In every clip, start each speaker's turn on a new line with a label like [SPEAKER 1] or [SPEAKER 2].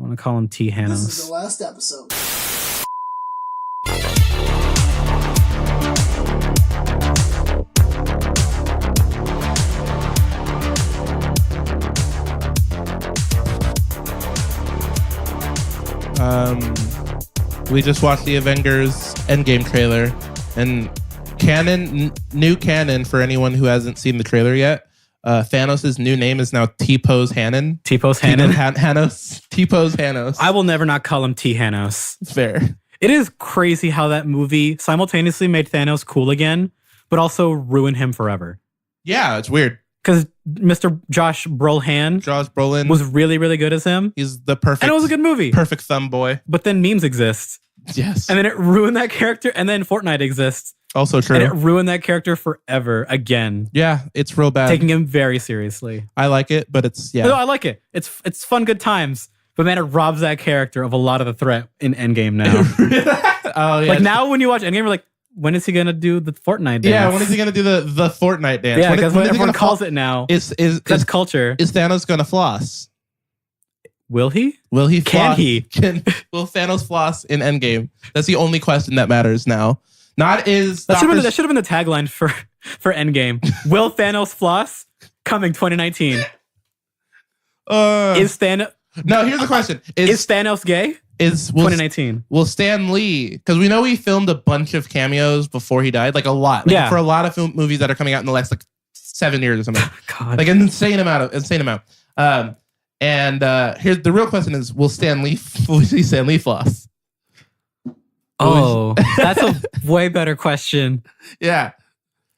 [SPEAKER 1] I want to call him T. Hanos.
[SPEAKER 2] This is the last episode.
[SPEAKER 3] We just watched the Avengers Endgame trailer, and new canon for anyone who hasn't seen the trailer yet. Thanos' new name is now T-Pose Hannon.
[SPEAKER 1] T-Pose Hannon?
[SPEAKER 3] Hanos. T-Pose Hanos.
[SPEAKER 1] I will never not call him T. Hanos.
[SPEAKER 3] Fair.
[SPEAKER 1] It is crazy how that movie simultaneously made Thanos cool again, but also ruined him forever.
[SPEAKER 3] Yeah, it's weird.
[SPEAKER 1] Because Mr. Josh Brolin was really, really good as him.
[SPEAKER 3] He's the perfect...
[SPEAKER 1] And it was a good movie.
[SPEAKER 3] Perfect thumb boy.
[SPEAKER 1] But then memes exist.
[SPEAKER 3] Yes.
[SPEAKER 1] And then it ruined that character, and then Fortnite exists.
[SPEAKER 3] Also true.
[SPEAKER 1] And it ruined that character forever again.
[SPEAKER 3] Yeah, it's real bad.
[SPEAKER 1] Taking him very seriously.
[SPEAKER 3] I like it, but it's... Yeah.
[SPEAKER 1] No, I like it. It's fun, good times. But man, it robs that character of a lot of the threat in Endgame now.
[SPEAKER 3] Oh, yeah.
[SPEAKER 1] Like now when you watch Endgame, you're like, when is he going to do the Fortnite dance?
[SPEAKER 3] Yeah, when is he going to do the Fortnite dance?
[SPEAKER 1] Yeah, because everyone calls it now. That's culture.
[SPEAKER 3] Is Thanos going to floss?
[SPEAKER 1] Will he?
[SPEAKER 3] Will he floss?
[SPEAKER 1] Can he?
[SPEAKER 3] Will Thanos floss in Endgame? That's the only question that matters now. That should have
[SPEAKER 1] been the tagline for Endgame. Will Thanos floss? Coming 2019. Is Thanos...
[SPEAKER 3] No, here's the question.
[SPEAKER 1] Is Thanos gay? 2019.
[SPEAKER 3] Will Stan Lee... Because we know he filmed a bunch of cameos before he died. Like a lot. Like for a lot of movies that are coming out in the last 7 years or something.
[SPEAKER 1] God.
[SPEAKER 3] Like an insane amount. Here's the real question is, will we see Stan Lee floss?
[SPEAKER 1] Oh, that's a way better question.
[SPEAKER 3] Yeah.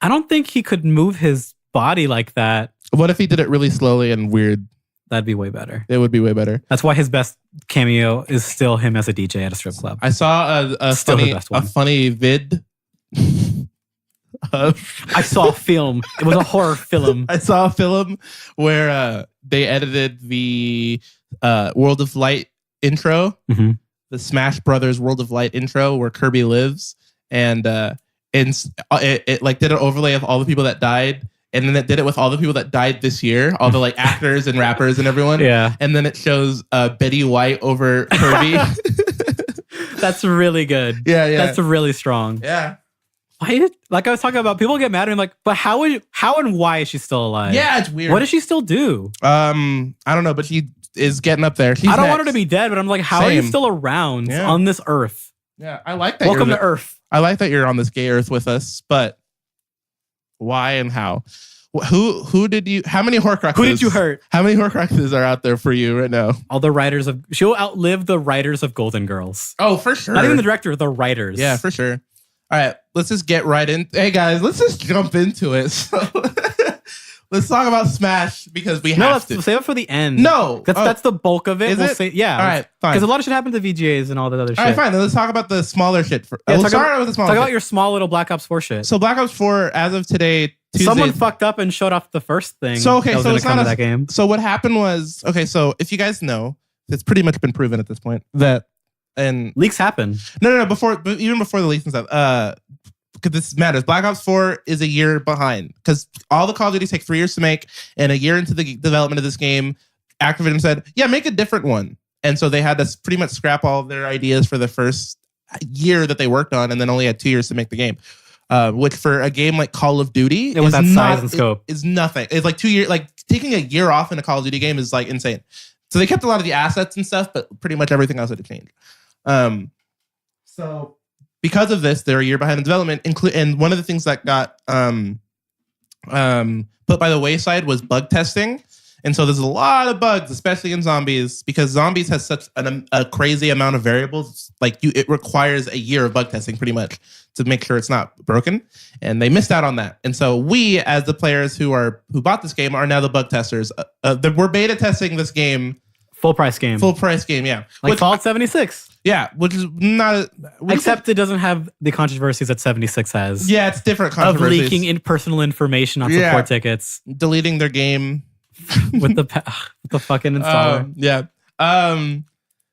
[SPEAKER 1] I don't think he could move his body like that.
[SPEAKER 3] What if he did it really slowly and weird?
[SPEAKER 1] That'd be way better.
[SPEAKER 3] It would be way better.
[SPEAKER 1] That's why his best cameo is still him as a DJ at a strip club.
[SPEAKER 3] I saw a funny vid.
[SPEAKER 1] I saw a film. It was a horror film.
[SPEAKER 3] I saw a film where they edited the World of Light intro, the Smash Brothers World of Light intro where Kirby lives, and it like did an overlay of all the people that died. And then it did it with all the people that died this year, all the like actors and rappers and everyone.
[SPEAKER 1] Yeah.
[SPEAKER 3] And then it shows Betty White over Kirby.
[SPEAKER 1] That's really good.
[SPEAKER 3] Yeah.
[SPEAKER 1] That's really strong.
[SPEAKER 3] Yeah.
[SPEAKER 1] Like I was talking about, people get mad at me like, but how and why is she still alive?
[SPEAKER 3] Yeah, it's weird.
[SPEAKER 1] What does she still do?
[SPEAKER 3] I don't know, but she is getting up there.
[SPEAKER 1] I don't want her to be dead, but I'm like, how are you still around on this earth?
[SPEAKER 3] Yeah, I like that.
[SPEAKER 1] Welcome to Earth.
[SPEAKER 3] I like that you're on this gay Earth with us, but why and how? Who did you? How many Horcruxes?
[SPEAKER 1] Who did you hurt?
[SPEAKER 3] How many Horcruxes are out there for you right now?
[SPEAKER 1] All the writers of... She'll outlive the writers of Golden Girls.
[SPEAKER 3] Oh, for sure.
[SPEAKER 1] Not even the director, the writers.
[SPEAKER 3] Yeah, for sure. All right, let's just get right in. Hey guys, let's just jump into it. So, let's talk about Smash because we have to.
[SPEAKER 1] Save it for the end.
[SPEAKER 3] No,
[SPEAKER 1] that's the bulk of it.
[SPEAKER 3] Is it?
[SPEAKER 1] Yeah.
[SPEAKER 3] All right, fine.
[SPEAKER 1] Because a lot of shit happened to VGAs and all that other shit.
[SPEAKER 3] All right, fine. Then let's talk about the smaller shit. We'll start with the smaller.
[SPEAKER 1] Talk about your small little Black Ops 4 shit.
[SPEAKER 3] So Black Ops 4, as of today, Tuesday,
[SPEAKER 1] someone fucked up and showed off the first thing.
[SPEAKER 3] So okay,
[SPEAKER 1] that was
[SPEAKER 3] so it's not
[SPEAKER 1] that game.
[SPEAKER 3] So what happened was, okay, so if you guys know, it's pretty much been proven at this point that
[SPEAKER 1] leaks happen.
[SPEAKER 3] No, even before the leaks and stuff. Because this matters. Black Ops 4 is a year behind because all the Call of Duties take 3 years to make, and a year into the development of this game, Activision said, "Yeah, make a different one." And so they had to pretty much scrap all of their ideas for the first year that they worked on, and then only had 2 years to make the game. Which for a game like Call of Duty,
[SPEAKER 1] with that size and scope,
[SPEAKER 3] is nothing. It's like 2 years. Like taking a year off in a Call of Duty game is like insane. So they kept a lot of the assets and stuff, but pretty much everything else had to change. So because of this, they're a year behind in development. And one of the things that got put by the wayside was bug testing. And so there's a lot of bugs, especially in Zombies, because Zombies has such a crazy amount of variables. Like it requires a year of bug testing pretty much to make sure it's not broken. And they missed out on that. And so we, as the players who bought this game, are now the bug testers. We're beta testing this game.
[SPEAKER 1] Full price game,
[SPEAKER 3] yeah.
[SPEAKER 1] Like Fallout 76.
[SPEAKER 3] Yeah, which is not...
[SPEAKER 1] Except it doesn't have the controversies that 76 has.
[SPEAKER 3] Yeah, it's different controversies.
[SPEAKER 1] Of leaking personal information on support tickets.
[SPEAKER 3] Deleting their game.
[SPEAKER 1] with the fucking installer.
[SPEAKER 3] Yeah.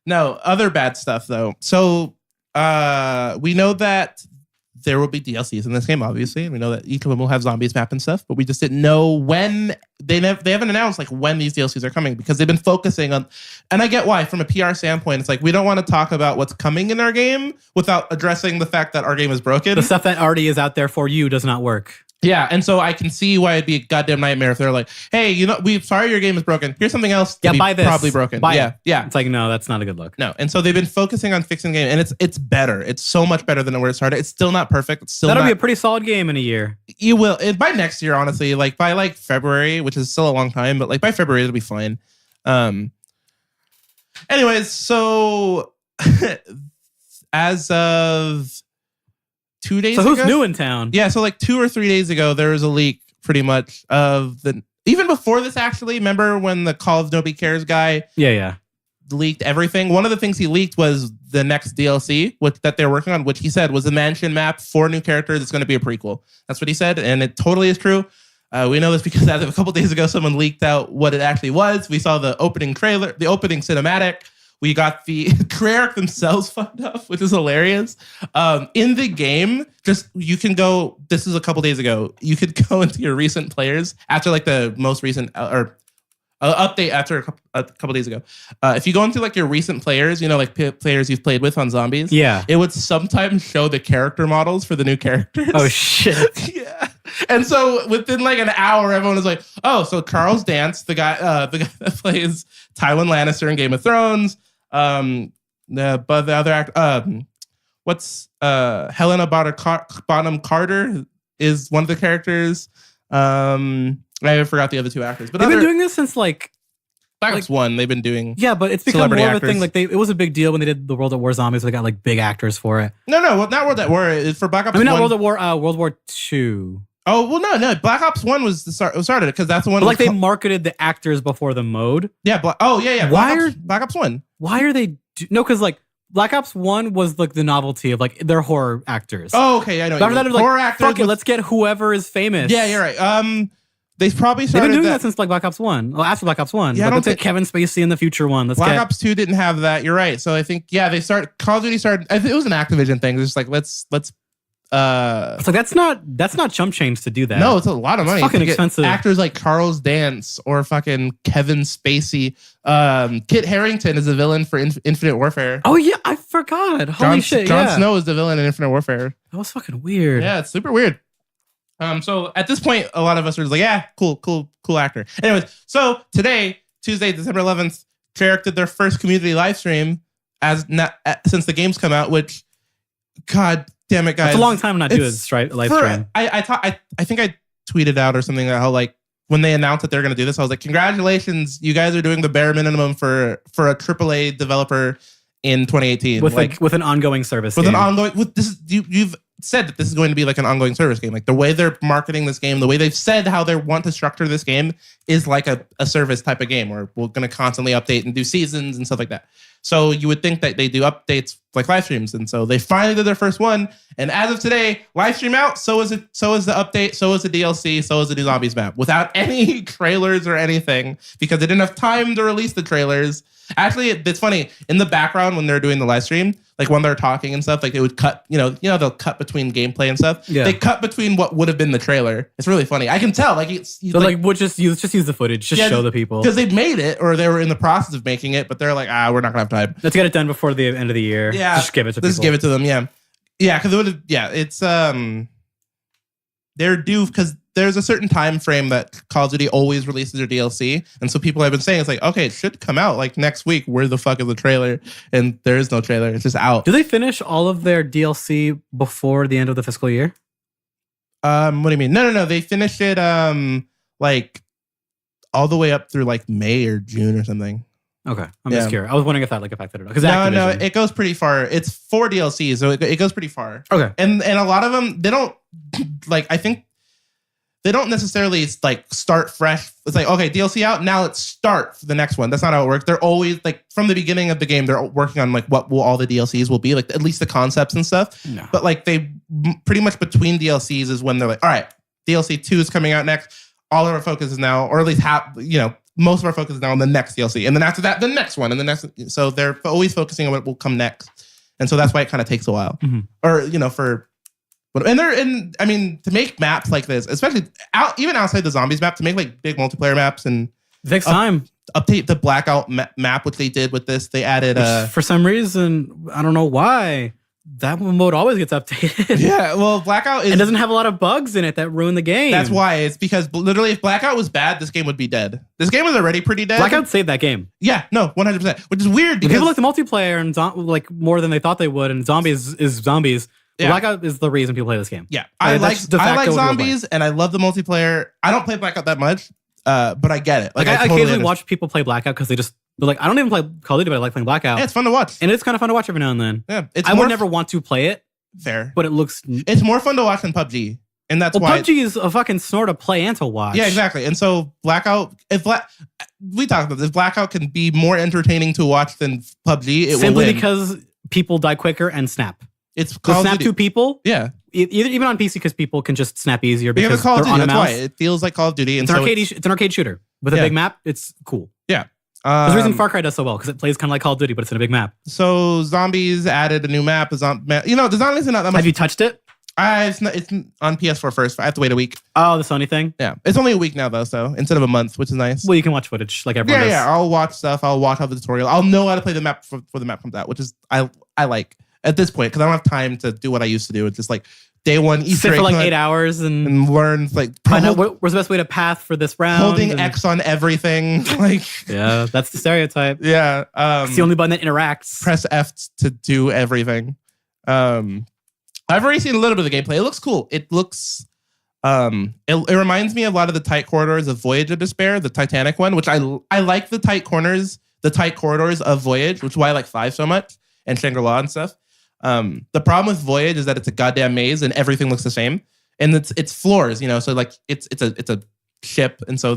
[SPEAKER 3] No, other bad stuff, though. So we know that there will be DLCs in this game, obviously. And we know that each of them will have zombies map and stuff, but we just didn't know when. They haven't announced like when these DLCs are coming because they've been focusing on, and I get why, from a PR standpoint, it's like we don't want to talk about what's coming in our game without addressing the fact that our game is broken.
[SPEAKER 1] The stuff that already is out there for you does not work.
[SPEAKER 3] Yeah, and so I can see why it'd be a goddamn nightmare if they're like, hey, we're sorry your game is broken. Here's something else to be
[SPEAKER 1] buy this.
[SPEAKER 3] probably broken.
[SPEAKER 1] Buy
[SPEAKER 3] yeah,
[SPEAKER 1] it.
[SPEAKER 3] yeah.
[SPEAKER 1] It's like, no, that's not a good look.
[SPEAKER 3] No, and so they've been focusing on fixing the game, and it's better. It's so much better than where it started. It's still not perfect. It's still
[SPEAKER 1] That'll
[SPEAKER 3] not,
[SPEAKER 1] be a pretty solid game in a year.
[SPEAKER 3] You will. By next year, honestly, like by like February, which is still a long time, but like by February, it'll be fine. Anyways, so as of 2 days ago.
[SPEAKER 1] So who's new in town?
[SPEAKER 3] Yeah, so like 2 or 3 days ago, there was a leak pretty much of the... Even before this, actually, remember when the Call of Nobody Cares guy leaked everything? One of the things he leaked was the next DLC that they're working on, which he said was a mansion map, 4 new characters. It's going to be a prequel. That's what he said, and it totally is true. We know this because as of a couple days ago, someone leaked out what it actually was. We saw the opening trailer, the opening cinematic. We got the Treyarch themselves fucked up, which is hilarious. In the game, you can go, this is a couple days ago, you could go into your recent players after like the most recent, update after a couple days ago. If you go into like your recent players, like players you've played with on zombies, it would sometimes show the character models for the new characters.
[SPEAKER 1] Oh, shit.
[SPEAKER 3] Yeah. And so within like an hour, everyone was like, oh, so Charles Dance, the guy that plays Tywin Lannister in Game of Thrones, but the other actor, Helena Bonham Carter is one of the characters. I forgot the other 2 actors, but
[SPEAKER 1] they've been doing this since like
[SPEAKER 3] Black Ops 1. They've been doing
[SPEAKER 1] but it's become more of a thing. Like it was a big deal when they did the World at War zombies. They got like big actors for it.
[SPEAKER 3] No, not World at War. It's for Black Ops.
[SPEAKER 1] Not
[SPEAKER 3] 1.
[SPEAKER 1] World at War. World War II.
[SPEAKER 3] Oh well, no. Black Ops 1 was started because that's the one.
[SPEAKER 1] But like they marketed the actors before the mode.
[SPEAKER 3] Yeah. Black Ops 1.
[SPEAKER 1] Why are they? No, because like Black Ops 1 was like the novelty of like their horror actors.
[SPEAKER 3] Oh, okay. I know.
[SPEAKER 1] After that, like,
[SPEAKER 3] horror actors.
[SPEAKER 1] Fuck it, let's get whoever is famous.
[SPEAKER 3] Yeah, you're right. They've probably started.
[SPEAKER 1] They've been doing that since like Black Ops 1. Well, after Black Ops 1.
[SPEAKER 3] Yeah,
[SPEAKER 1] let's get Kevin Spacey in the future one.
[SPEAKER 3] Black Ops 2 didn't have that. You're right. So I think they started. Call of Duty started. I think it was an Activision thing. It's just like let's.
[SPEAKER 1] It's like that's not chump change to do that.
[SPEAKER 3] No, it's a lot of money.
[SPEAKER 1] It's fucking expensive.
[SPEAKER 3] Actors like Charles Dance or fucking Kevin Spacey. Kit Harington is a villain for Infinite Warfare.
[SPEAKER 1] Oh yeah, I forgot. Holy shit!
[SPEAKER 3] Jon Snow is the villain in Infinite Warfare.
[SPEAKER 1] That was fucking weird.
[SPEAKER 3] Yeah, it's super weird. So at this point, a lot of us are just like, yeah, cool actor. Anyways, so today, Tuesday, December 11th, Treyarch did their first community live stream since the game's come out, which, god damn it, guys.
[SPEAKER 1] It's a long time not doing this live stream.
[SPEAKER 3] I think I tweeted out or something how like when they announced that they're going to do this, I was like, congratulations, you guys are doing the bare minimum for a AAA developer in 2018
[SPEAKER 1] with an ongoing service.
[SPEAKER 3] You've said that this is going to be like an ongoing service game. Like the way they're marketing this game, the way they've said how they want to structure this game is like a service type of game where we're going to constantly update and do seasons and stuff like that. So you would think that they do updates like live streams. And so they finally did their first one. And as of today, live stream out. So is the update. So is the DLC. So is the new zombies map without any trailers or anything because they didn't have time to release the trailers. Actually, it's funny in the background when they're doing the live stream, like when they're talking and stuff, like it would cut, they'll cut between gameplay and stuff. Yeah. They cut between what would have been the trailer. It's really funny. I can tell. Like
[SPEAKER 1] we'll just use the footage, show the people
[SPEAKER 3] because they've made it or they were in the process of making it, but they're like, we're not gonna have time.
[SPEAKER 1] Let's get it done before the end of the year.
[SPEAKER 3] Yeah,
[SPEAKER 1] just give it to people.
[SPEAKER 3] Just give it to them. Yeah, because it would. Yeah, it's they're due because there's a certain time frame that Call of Duty always releases their DLC. And so people have been saying, it's like, okay, it should come out like next week. Where the fuck is the trailer? And there is no trailer. It's just out.
[SPEAKER 1] Do they finish all of their DLC before the end of the fiscal year?
[SPEAKER 3] What do you mean? No. They finished it like all the way up through like May or June or something.
[SPEAKER 1] Okay. I'm just curious. I was wondering if that affected it. Because
[SPEAKER 3] no, it goes pretty far. It's 4 DLCs, so it goes pretty far.
[SPEAKER 1] Okay.
[SPEAKER 3] And a lot of them, they don't like, I think they don't necessarily like start fresh. It's like, okay, DLC out, now let's start for the next one. That's not how it works. They're always like from the beginning of the game, they're working on like what will all the DLCs will be, like at least the concepts and stuff. No. But like they pretty much between DLCs is when they're like, all right, DLC 2 is coming out next. All of our focus is now, or at least most of our focus is now on the next DLC. And then after that, the next one and the next. So they're always focusing on what will come next. And so that's why it kind of takes a while. Mm-hmm. Or, for But I mean, to make maps like this, especially even outside the zombies map, to make like big multiplayer maps and
[SPEAKER 1] It takes time.
[SPEAKER 3] Update the blackout map, which they did with this. They added
[SPEAKER 1] for some reason, I don't know why. That mode always gets updated.
[SPEAKER 3] Yeah, well, blackout
[SPEAKER 1] it doesn't have a lot of bugs in it that ruin the game.
[SPEAKER 3] That's why. It's because literally, if blackout was bad, this game would be dead. This game was already pretty dead.
[SPEAKER 1] Blackout saved that game.
[SPEAKER 3] Yeah, no, 100%. Which is weird because
[SPEAKER 1] people like the multiplayer and like more than they thought they would, and zombies is zombies. Yeah. Blackout is the reason people play this game.
[SPEAKER 3] Yeah, I like zombies and I love the multiplayer. I don't play Blackout that much, but I get it.
[SPEAKER 1] Like I totally occasionally watch people play Blackout because they're like, I don't even play Call of Duty, but I like playing Blackout.
[SPEAKER 3] Yeah, it's fun to watch.
[SPEAKER 1] And it's kind of fun to watch every now and then.
[SPEAKER 3] Yeah,
[SPEAKER 1] I would never want to play it.
[SPEAKER 3] Fair.
[SPEAKER 1] But
[SPEAKER 3] it's more fun to watch than PUBG. And that's why
[SPEAKER 1] PUBG is a fucking snore to play and to watch.
[SPEAKER 3] Yeah, exactly. And so Blackout, we talked about this, Blackout can be more entertaining to watch than PUBG. It
[SPEAKER 1] simply
[SPEAKER 3] will win.
[SPEAKER 1] Because people die quicker and snap.
[SPEAKER 3] It's
[SPEAKER 1] snap to people.
[SPEAKER 3] Yeah.
[SPEAKER 1] Even on PC because people can just snap easier because
[SPEAKER 3] Call of
[SPEAKER 1] they're
[SPEAKER 3] Duty,
[SPEAKER 1] on a
[SPEAKER 3] that's
[SPEAKER 1] mouse.
[SPEAKER 3] why. It feels like Call of Duty. And
[SPEAKER 1] it's an arcade shooter with a big map. It's cool.
[SPEAKER 3] Yeah.
[SPEAKER 1] There's a reason Far Cry does so well because it plays kind of like Call of Duty, but it's in a big map.
[SPEAKER 3] So Zombies added a new map. The Zombies are not that much.
[SPEAKER 1] Have you touched it?
[SPEAKER 3] It's on PS4 first. I have to wait a week.
[SPEAKER 1] Oh, the Sony thing?
[SPEAKER 3] Yeah. It's only a week now, though, so instead of a month, which is nice.
[SPEAKER 1] Well, you can watch footage like everyone does.
[SPEAKER 3] Yeah. I'll watch stuff. I'll watch how the tutorial. I'll know how to play the map before the map comes out, which is I like at this point because I don't have time to do what I used to do. It's just like day one Easter
[SPEAKER 1] sit
[SPEAKER 3] egg
[SPEAKER 1] for like 8 hours and
[SPEAKER 3] learn like
[SPEAKER 1] find out where's the best way to path for this round.
[SPEAKER 3] Holding X on everything. Like
[SPEAKER 1] yeah, that's the stereotype.
[SPEAKER 3] Yeah.
[SPEAKER 1] It's the only button that interacts.
[SPEAKER 3] Press F to do everything. I've already seen a little bit of the gameplay. It looks cool. It looks it reminds me a lot of the tight corridors of Voyage of Despair, the Titanic one, which I like the tight corridors of Voyage, which is why I like 5 so much, and Shangri-La and stuff. The problem with Voyage is that it's a goddamn maze and everything looks the same. And it's floors, so like it's a ship, and so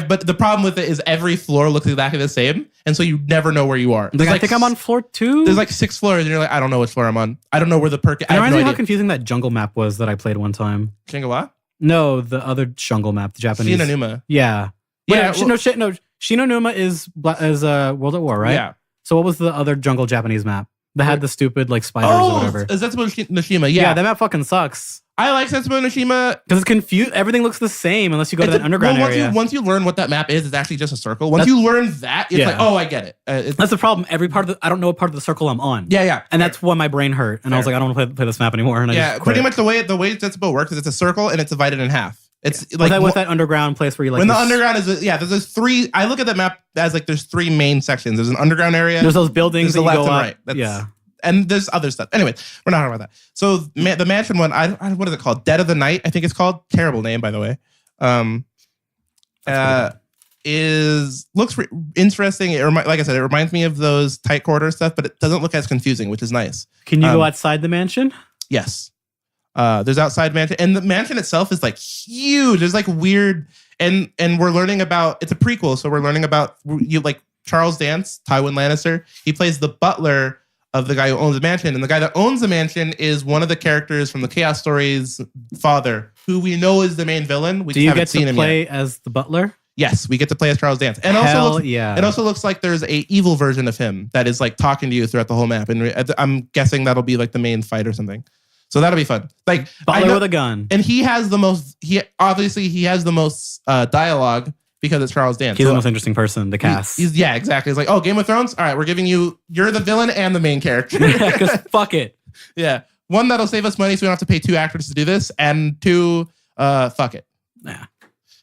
[SPEAKER 3] but the problem with it is every floor looks exactly the same, and so you never know where you are.
[SPEAKER 1] I think I'm on floor 2.
[SPEAKER 3] There's like 6 floors, and you're like, I don't know which floor I'm on. I don't know where the perk.
[SPEAKER 1] I reminds me how confusing that jungle map was that I played one time.
[SPEAKER 3] Shangri-La?
[SPEAKER 1] No, the other jungle map, the Japanese.
[SPEAKER 3] Shinonuma.
[SPEAKER 1] Yeah.
[SPEAKER 3] Yeah.
[SPEAKER 1] Shinonuma is World at War, right?
[SPEAKER 3] Yeah.
[SPEAKER 1] So what was the other jungle Japanese map that had the stupid like spiders or whatever?
[SPEAKER 3] Setsubo Nishima. Yeah,
[SPEAKER 1] that map fucking sucks.
[SPEAKER 3] I like Setsubo Nishima
[SPEAKER 1] because it's confused. Everything looks the same unless you go to that underground area.
[SPEAKER 3] Once you learn what that map is, it's actually just a circle. Once you learn that, it's like, oh, I get it.
[SPEAKER 1] That's the problem. Every part of I don't know what part of the circle I'm on.
[SPEAKER 3] Yeah.
[SPEAKER 1] And that's why my brain hurt. And I was like, I don't want to play this map anymore. And I just quit.
[SPEAKER 3] Pretty much the way Setsubo works is it's a circle and it's divided in half. It's like
[SPEAKER 1] with that underground place where you like.
[SPEAKER 3] When the underground is there's 3. I look at the map as like there's 3 main sections. There's an underground area.
[SPEAKER 1] There's those buildings that
[SPEAKER 3] the left
[SPEAKER 1] you go
[SPEAKER 3] and
[SPEAKER 1] up.
[SPEAKER 3] right.
[SPEAKER 1] Yeah.
[SPEAKER 3] And there's other stuff. Anyway, we're not talking about that. So the mansion one, what is it called? Dead of the Night, I think it's called. Terrible name, by the way. Looks interesting. Like I said, it reminds me of those tight corridor stuff, but it doesn't look as confusing, which is nice.
[SPEAKER 1] Can you go outside the mansion?
[SPEAKER 3] Yes. There's outside mansion, and the mansion itself is like huge. There's like weird, and we're learning about. It's a prequel, so we're learning about like Charles Dance, Tywin Lannister. He plays the butler of the guy who owns the mansion. And the guy that owns the mansion is one of the characters from the Chaos Stories' father, who we know is the main villain.
[SPEAKER 1] Do you get to play as the butler?
[SPEAKER 3] Yes, we get to play as Charles Dance. And it also looks like there's a evil version of him that is like talking to you throughout the whole map. And I'm guessing that'll be like the main fight or something. So that'll be fun. Like
[SPEAKER 1] butler with a gun.
[SPEAKER 3] And he has the most dialogue because it's Charles Dance.
[SPEAKER 1] He's the most interesting person to cast.
[SPEAKER 3] Yeah, exactly. It's like, oh, Game of Thrones? All right, we're giving you're the villain and the main character.
[SPEAKER 1] Because fuck it.
[SPEAKER 3] Yeah. 1, that'll save us money so we don't have to pay 2 actors to do this. And 2, fuck it.
[SPEAKER 1] Yeah.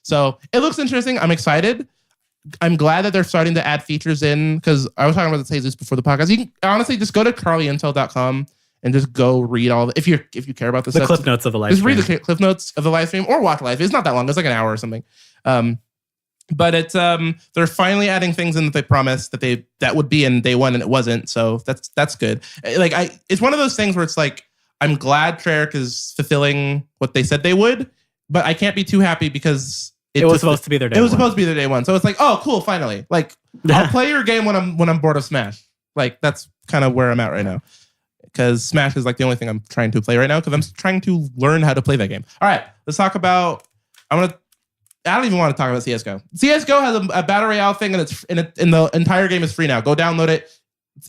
[SPEAKER 3] So it looks interesting. I'm excited. I'm glad that they're starting to add features in because I was talking about this before the podcast. You can honestly just go to carlyintel.com and just go read all if you care about this
[SPEAKER 1] the
[SPEAKER 3] stuff.
[SPEAKER 1] Cliff notes of the live stream.
[SPEAKER 3] Just read the cliff notes of the live stream or watch live. It's not that long. It's like an hour or something. But it's they're finally adding things in that they promised that would be in day 1 and it wasn't. So that's good. Like it's one of those things where it's like I'm glad Treyarch is fulfilling what they said they would, but I can't be too happy because
[SPEAKER 1] it was supposed to be their day.
[SPEAKER 3] It was supposed to be their day 1. So it's like, oh, cool, finally. Like I'll play your game when I'm bored of Smash. Like that's kind of where I'm at right now. Because Smash is like the only thing I'm trying to play right now because I'm trying to learn how to play that game. All right, let's talk about. I don't even want to talk about CS:GO. CS:GO has a battle royale thing, and the entire game is free now. Go download it.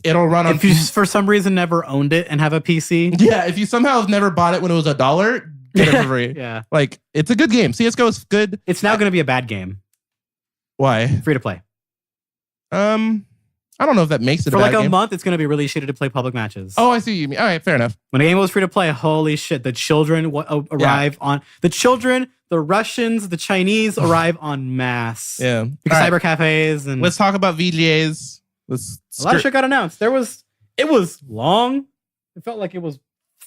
[SPEAKER 3] It'll run on.
[SPEAKER 1] If you for some reason never owned it and have a PC,
[SPEAKER 3] Yeah, if you somehow have never bought it when it was $1, get it for free.
[SPEAKER 1] yeah,
[SPEAKER 3] Like, it's a good game. CSGO is good.
[SPEAKER 1] it's now going to be a bad game.
[SPEAKER 3] Why?
[SPEAKER 1] Free to play.
[SPEAKER 3] I don't know if that makes it
[SPEAKER 1] For
[SPEAKER 3] a bad
[SPEAKER 1] like a
[SPEAKER 3] game.
[SPEAKER 1] month, it's going to be really shitty to play public matches.
[SPEAKER 3] Oh, I see what you mean. All right, fair enough.
[SPEAKER 1] When a game was free to play, holy shit, the children arrive on the children, the Russians, the Chinese arrive en masse.
[SPEAKER 3] Yeah.
[SPEAKER 1] Because
[SPEAKER 3] All right,
[SPEAKER 1] cyber cafes and
[SPEAKER 3] let's talk about VGAs.
[SPEAKER 1] a lot of shit got announced. It was long. It felt like it was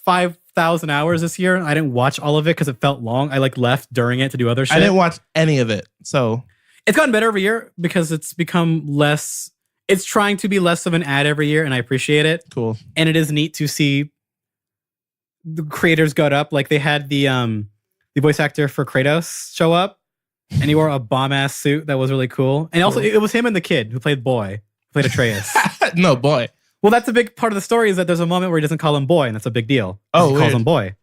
[SPEAKER 1] 5,000 hours this year. I didn't watch all of it because it felt long. I like left during it to do other shit.
[SPEAKER 3] I didn't watch any of it, so
[SPEAKER 1] It's gotten better every year because it's become less. It's trying to be less of an ad every year, and I appreciate it.
[SPEAKER 3] cool.
[SPEAKER 1] And it is neat to see the creators got up. Like they had the voice actor for Kratos show up, and he wore a bomb ass suit that was really cool. And also, it was him and the kid who played Boy, who played Atreus.
[SPEAKER 3] No, boy.
[SPEAKER 1] Well, that's a big part of the story is that there's a moment where he doesn't call him Boy, and that's a big deal.
[SPEAKER 3] Oh,
[SPEAKER 1] he calls
[SPEAKER 3] weird.
[SPEAKER 1] him Boy.